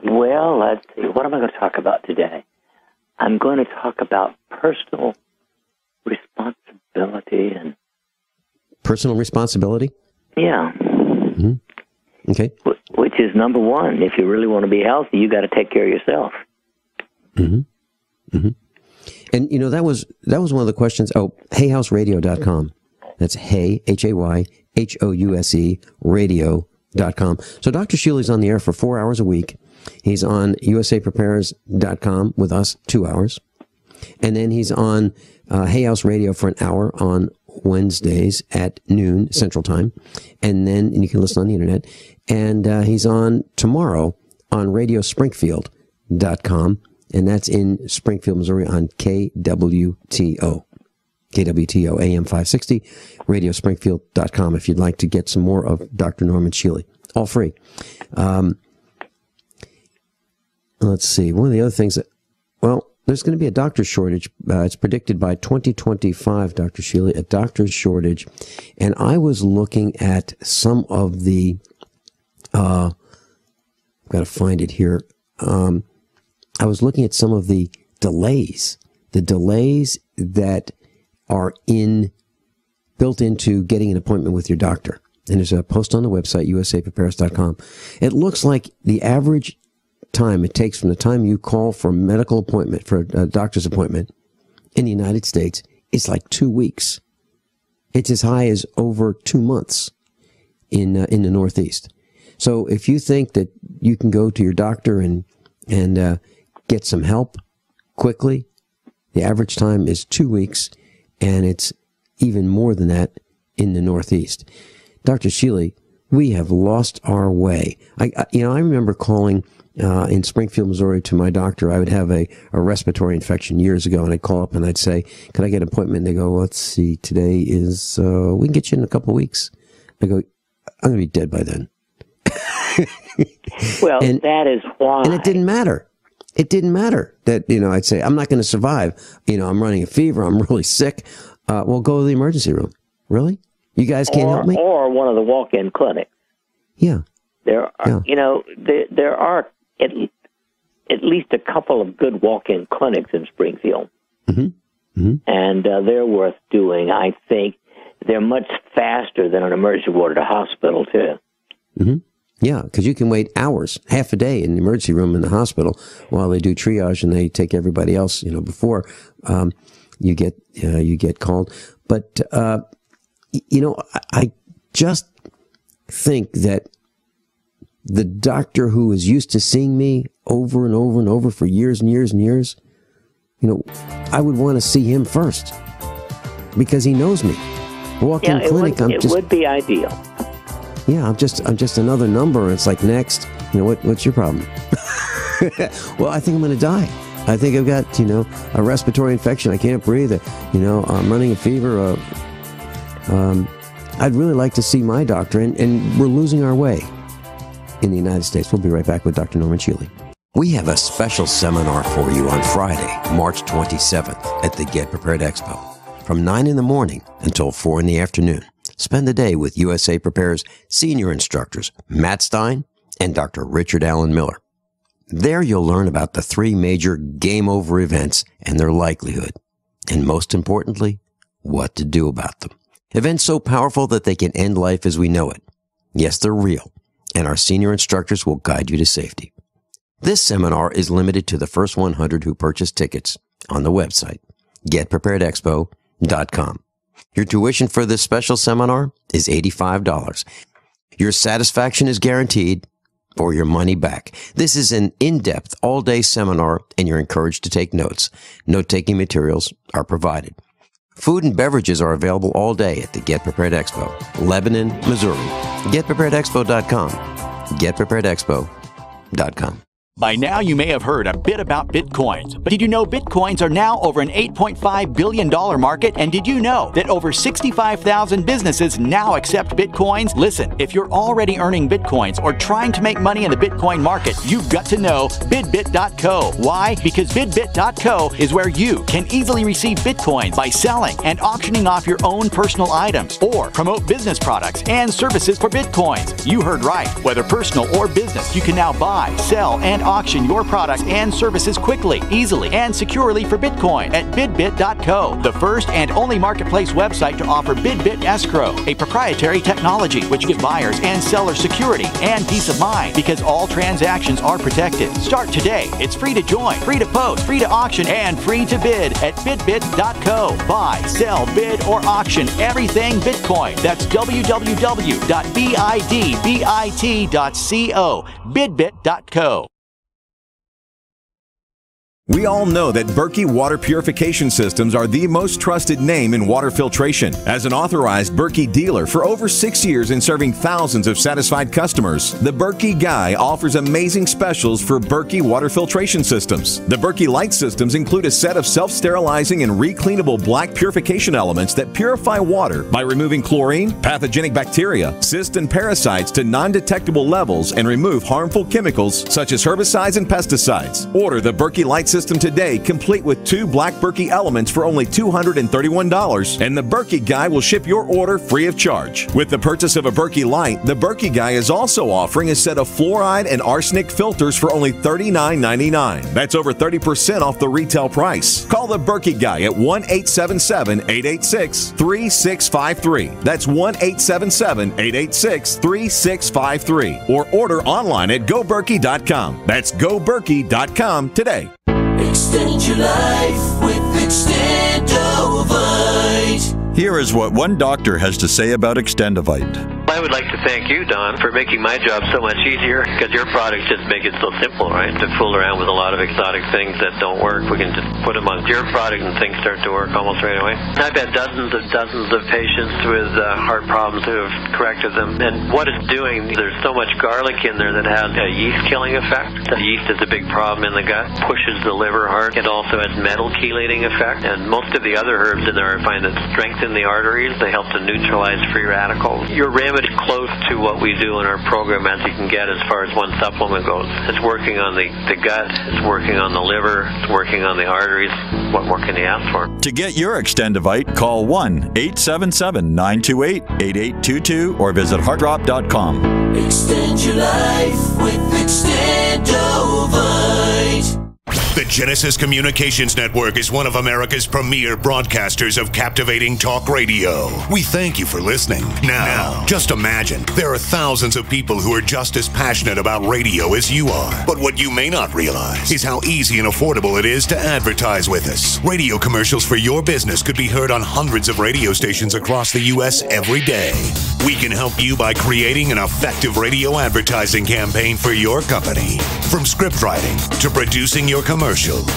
Well, let's see. What am I going to talk about today? I'm going to talk about personal responsibility and... Personal responsibility? Yeah. Mm-hmm. Okay. Which is number one. If you really want to be healthy, you got to take care of yourself. Mm-hmm. Mm-hmm. And, that was one of the questions. Oh, HayHouseRadio.com. That's Hay, HayHouse, radio.com. So Dr. Shealy's on the air for 4 hours a week. He's on usaprepares.com with us 2 hours. And then he's on Hay House Radio for an hour on Wednesdays at noon Central Time. And then you can listen on the internet. And he's on tomorrow on radiospringfield.com. And that's in Springfield, Missouri on KWTO. KWTO AM 560, radiospringfield.com if you'd like to get some more of Dr. Norman Shealy. All free. Let's see. One of the other things that, there's going to be a doctor shortage. It's predicted by 2025, Dr. Shealy, a doctor's shortage. And I was looking at some of the, I've got to find it here. I was looking at some of the delays that are built into getting an appointment with your doctor. And there's a post on the website, usaprepares.com. It looks like the average time it takes from the time you call for a medical appointment, for a doctor's appointment in the United States, is like 2 weeks. It's as high as over 2 months in the Northeast. So if you think that you can go to your doctor and get some help quickly, the average time is 2 weeks, and it's even more than that in the Northeast. Dr. Shealy We have lost our way. I remember calling in Springfield, Missouri, to my doctor. I would have a respiratory infection years ago, and I'd call up and I'd say, "Could I get an appointment?" And they go, "Let's see, today is we can get you in a couple of weeks." I go, "I'm going to be dead by then." Well, that is why. And it didn't matter. It didn't matter that, I'd say, "I'm not going to survive. I'm running a fever. I'm really sick." Well, go to the emergency room. Really? You guys can't help me? Or one of the walk-in clinics. Yeah. There are, there are at least a couple of good walk-in clinics in Springfield. Mm-hmm. Mm-hmm. And they're worth doing. I think they're much faster than an emergency ward at a hospital, too. Mm-hmm. Yeah, because you can wait hours, half a day in the emergency room in the hospital while they do triage and they take everybody else, before you get called. But, I just think that the doctor who is used to seeing me over and over and over for years and years and years, I would want to see him first because he knows me. Walk-in clinic, it would be ideal. Yeah, I'm just another number. And it's like, next, what's your problem? Well, I think I'm going to die. I think I've got, a respiratory infection. I can't breathe. I'm running a fever. I'd really like to see my doctor, and we're losing our way in the United States. We'll be right back with Dr. Norm Shealy. We have a special seminar for you on Friday, March 27th at the Get Prepared Expo from 9 in the morning until 4 in the afternoon. Spend the day with USA Prepare's senior instructors, Matt Stein and Dr. Richard Allen Miller. There you'll learn about the 3 major game over events and their likelihood, and most importantly, what to do about them. Events so powerful that they can end life as we know it. Yes, they're real, and our senior instructors will guide you to safety. This seminar is limited to the first 100 who purchase tickets on the website, getpreparedexpo.com. Your tuition for this special seminar is $85. Your satisfaction is guaranteed or your money back. This is an in-depth all-day seminar, and you're encouraged to take notes. Note-taking materials are provided. Food and beverages are available all day at the Get Prepared Expo, Lebanon, Missouri. GetPreparedExpo.com. GetPreparedExpo.com. By now, you may have heard a bit about Bitcoins, but did you know Bitcoins are now over an $8.5 billion market? And did you know that over 65,000 businesses now accept Bitcoins? Listen, if you're already earning Bitcoins or trying to make money in the Bitcoin market, you've got to know BidBit.co. Why? Because BidBit.co is where you can easily receive Bitcoins by selling and auctioning off your own personal items or promote business products and services for Bitcoins. You heard right. Whether personal or business, you can now buy, sell, and auction your products and services quickly, easily, and securely for Bitcoin at BidBit.co, the first and only marketplace website to offer BidBit Escrow, a proprietary technology which gives buyers and sellers security and peace of mind because all transactions are protected. Start today. It's free to join, free to post, free to auction, and free to bid at BidBit.co. Buy, sell, bid, or auction everything Bitcoin. That's www.bidbit.co. BidBit.co. We all know that Berkey Water Purification Systems are the most trusted name in water filtration. As an authorized Berkey dealer for over 6 years and serving thousands of satisfied customers, the Berkey Guy offers amazing specials for Berkey Water Filtration Systems. The Berkey Light Systems include a set of self-sterilizing and recleanable black purification elements that purify water by removing chlorine, pathogenic bacteria, cysts, and parasites to non-detectable levels and remove harmful chemicals such as herbicides and pesticides. Order the Berkey Light System today, complete with 2 black Berkey elements for only $231, and the Berkey Guy will ship your order free of charge. With the purchase of a Berkey Light, the Berkey Guy is also offering a set of fluoride and arsenic filters for only $39.99. That's over 30% off the retail price. Call the Berkey Guy at 1-877-886-3653. That's 1-877-886-3653. Or order online at GoBerkey.com. That's GoBerkey.com today. Extend your life with Extendovite. Here is what one doctor has to say about Extendovite. I would like to thank you, Don, for making my job so much easier, because your products just make it so simple, right? To fool around with a lot of exotic things that don't work, we can just put them on your product and things start to work almost right away. I've had dozens of patients with heart problems who have corrected them, and what it's doing, there's so much garlic in there that has a yeast-killing effect. The yeast is a big problem in the gut, pushes the liver hard. It also has metal chelating effect, and most of the other herbs in there I find that strengthen the arteries. They help to neutralize free radicals. Your remedy close to what we do in our program as you can get as far as one supplement goes. It's working on the gut, it's working on the liver, it's working on the arteries. What more can you ask for? To get your Extendivite, call 1-877-928-8822 or visit heartdrop.com. Extend your life with Extendovite. The Genesis Communications Network is one of America's premier broadcasters of captivating talk radio. We thank you for listening. Now, just imagine, there are thousands of people who are just as passionate about radio as you are. But what you may not realize is how easy and affordable it is to advertise with us. Radio commercials for your business could be heard on hundreds of radio stations across the U.S. every day. We can help you by creating an effective radio advertising campaign for your company. From script writing to producing your commercial,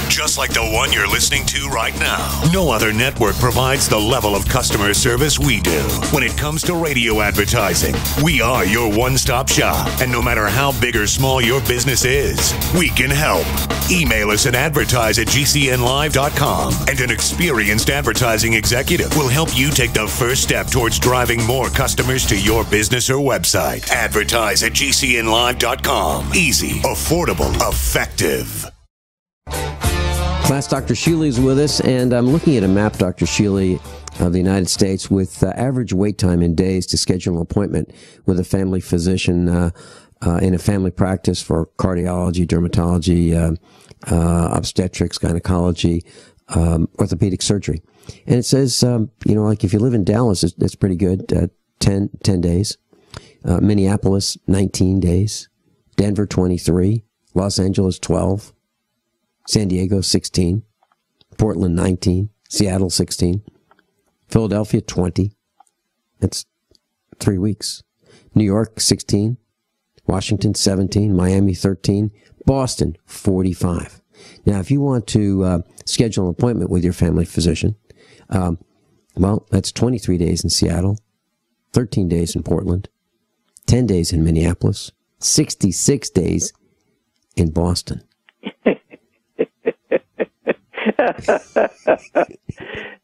just like the one you're listening to right now. No other network provides the level of customer service we do. When it comes to radio advertising, we are your one-stop shop. And no matter how big or small your business is, we can help. Email us at advertise@gcnlive.com, and an experienced advertising executive will help you take the first step towards driving more customers to your business or website. Advertise@gcnlive.com. Easy, affordable, effective. Class Dr. Shealy is with us, and I'm looking at a map, Dr. Shealy, of the United States with average wait time in days to schedule an appointment with a family physician in a family practice for cardiology, dermatology, obstetrics, gynecology, orthopedic surgery. And it says, like if you live in Dallas, it's pretty good, 10 days. Minneapolis, 19 days. Denver, 23. Los Angeles, 12. San Diego, 16. Portland, 19. Seattle, 16. Philadelphia, 20. That's 3 weeks. New York, 16. Washington, 17. Miami, 13. Boston, 45. Now, if you want to schedule an appointment with your family physician, that's 23 days in Seattle, 13 days in Portland, 10 days in Minneapolis, 66 days in Boston.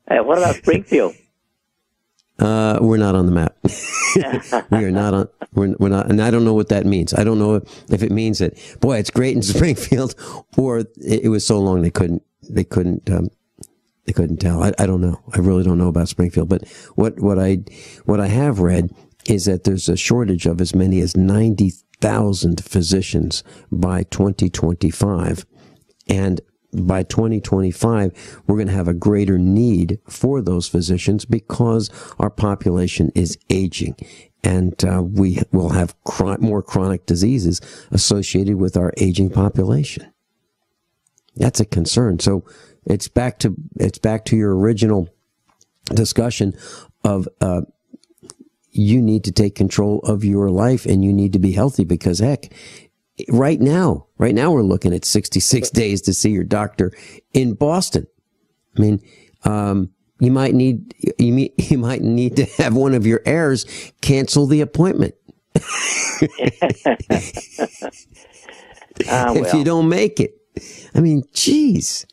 What about Springfield? We're not on the map. We are not on. We're not, and I don't know what that means. I don't know if it means that, boy, it's great in Springfield, or it was so long they couldn't tell. I don't know. I really don't know about Springfield. But what I have read is that there's a shortage of as many as 90,000 physicians by 2025, and by 2025, we're going to have a greater need for those physicians because our population is aging, and we will have more chronic diseases associated with our aging population. That's a concern. So it's back to your original discussion of you need to take control of your life and you need to be healthy, because heck, Right now we're looking at 66 days to see your doctor in Boston. I mean, you might need to have one of your heirs cancel the appointment if you don't make it. I mean, geez,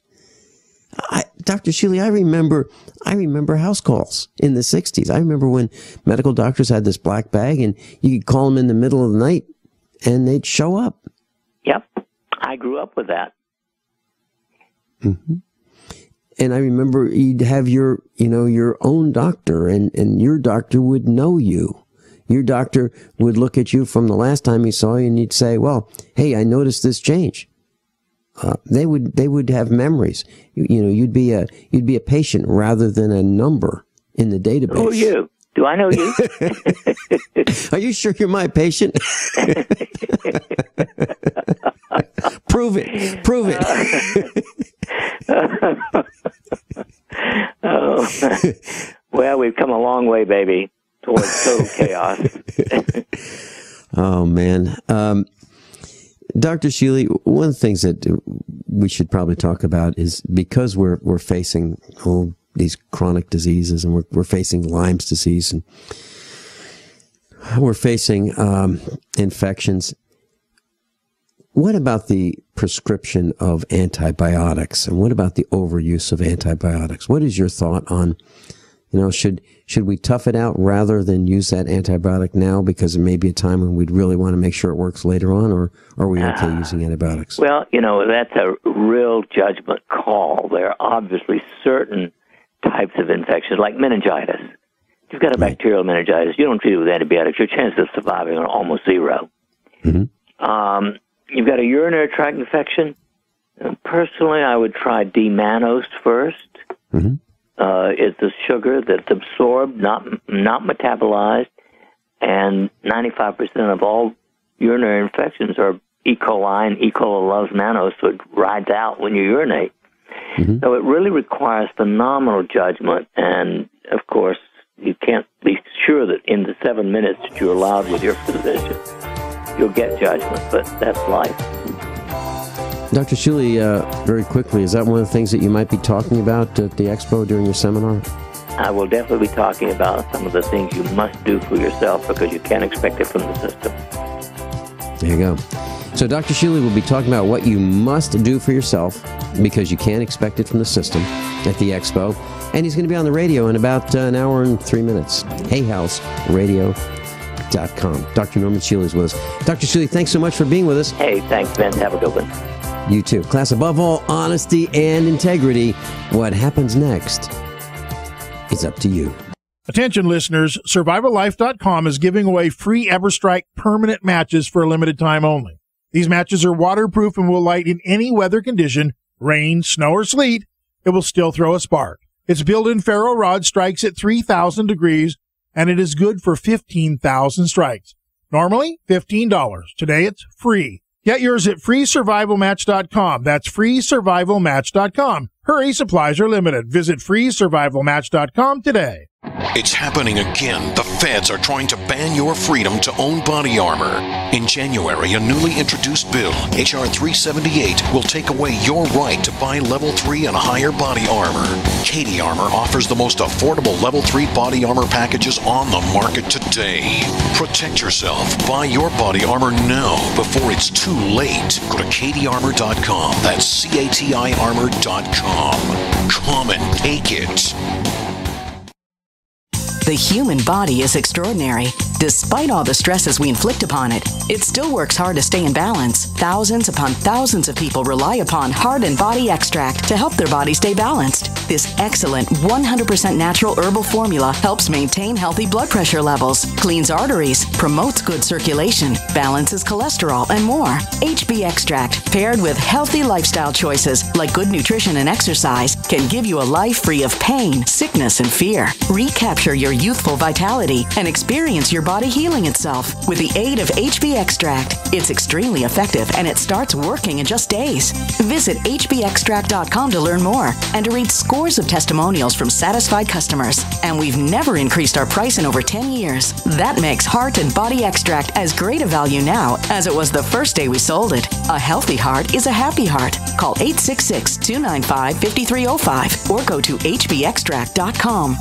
Dr. Shealy, I remember house calls in the 60s. I remember when medical doctors had this black bag, and you could call them in the middle of the night, and they'd show up. Yep. I grew up with that. Mm-hmm. And I remember you'd have your own doctor, and your doctor would know you. Your doctor would look at you from the last time he saw you, and you'd say, well, hey, I noticed this change. They would have memories. You'd be a patient rather than a number in the database. Who are you? Do I know you? Are you sure you're my patient? Prove it. Oh. Well, we've come a long way, baby. towards total chaos. Oh, man. Dr. Shealy, one of the things that we should probably talk about is because we're facing these chronic diseases, and we're facing Lyme's disease, and we're facing infections. What about the prescription of antibiotics, and what about the overuse of antibiotics? What is your thought on, should we tough it out rather than use that antibiotic now because there may be a time when we'd really want to make sure it works later on, or are we okay using antibiotics? Well, that's a real judgment call. There are obviously certain types of infections, like meningitis. If you've got a bacterial meningitis, you don't treat it with antibiotics, your chances of surviving are almost zero. Mm-hmm. You've got a urinary tract infection. Personally, I would try D-mannose first. Mm-hmm. It's a sugar that's absorbed, not metabolized, and 95% of all urinary infections are E. coli, and E. coli loves mannose, so it rides out when you urinate. Mm-hmm. So it really requires phenomenal judgment, and, of course, you can't be sure that in the 7 minutes that you're allowed with your physician, you'll get judgment, but that's life. Dr. Shealy, very quickly, is that one of the things that you might be talking about at the expo during your seminar? I will definitely be talking about some of the things you must do for yourself because you can't expect it from the system. There you go. So Dr. Shealy will be talking about what you must do for yourself because you can't expect it from the system at the expo. And he's going to be on the radio in about an hour and 3 minutes. HayHouseRadio.com. Dr. Norman Shealy is with us. Dr. Shealy, thanks so much for being with us. Hey, thanks, Vince. Have a good one. You too. Class, above all, honesty and integrity. What happens next is up to you. Attention listeners, SurvivalLife.com is giving away free EverStrike permanent matches for a limited time only. These matches are waterproof and will light in any weather condition, rain, snow, or sleet. It will still throw a spark. Its built-in ferro rod strikes at 3,000 degrees, and it is good for 15,000 strikes. Normally, $15. Today, it's free. Get yours at freesurvivalmatch.com. That's freesurvivalmatch.com. Hurry, supplies are limited. Visit freesurvivalmatch.com today. It's happening again. The feds are trying to ban your freedom to own body armor. In January, a newly introduced bill, H.R. 378, will take away your right to buy Level 3 and higher body armor. Katie Armor offers the most affordable Level 3 body armor packages on the market today. Protect yourself. Buy your body armor now before it's too late. Go to katiearmor.com. That's CATI armor.com. Come and take it. The human body is extraordinary. Despite all the stresses we inflict upon it, it still works hard to stay in balance. Thousands upon thousands of people rely upon Heart and Body Extract to help their body stay balanced. This excellent 100% natural herbal formula helps maintain healthy blood pressure levels, cleans arteries, promotes good circulation, balances cholesterol, and more. HB Extract, paired with healthy lifestyle choices like good nutrition and exercise, can give you a life free of pain, sickness, and fear. Recapture your youthful vitality and experience your body healing itself with the aid of HB Extract. It's extremely effective and it starts working in just days. Visit hbextract.com to learn more and to read scores of testimonials from satisfied customers. And we've never increased our price in over 10 years. That makes Heart and Body Extract as great a value now as it was the first day we sold it. A healthy heart is a happy heart. Call 866-295-5305 or go to hbextract.com.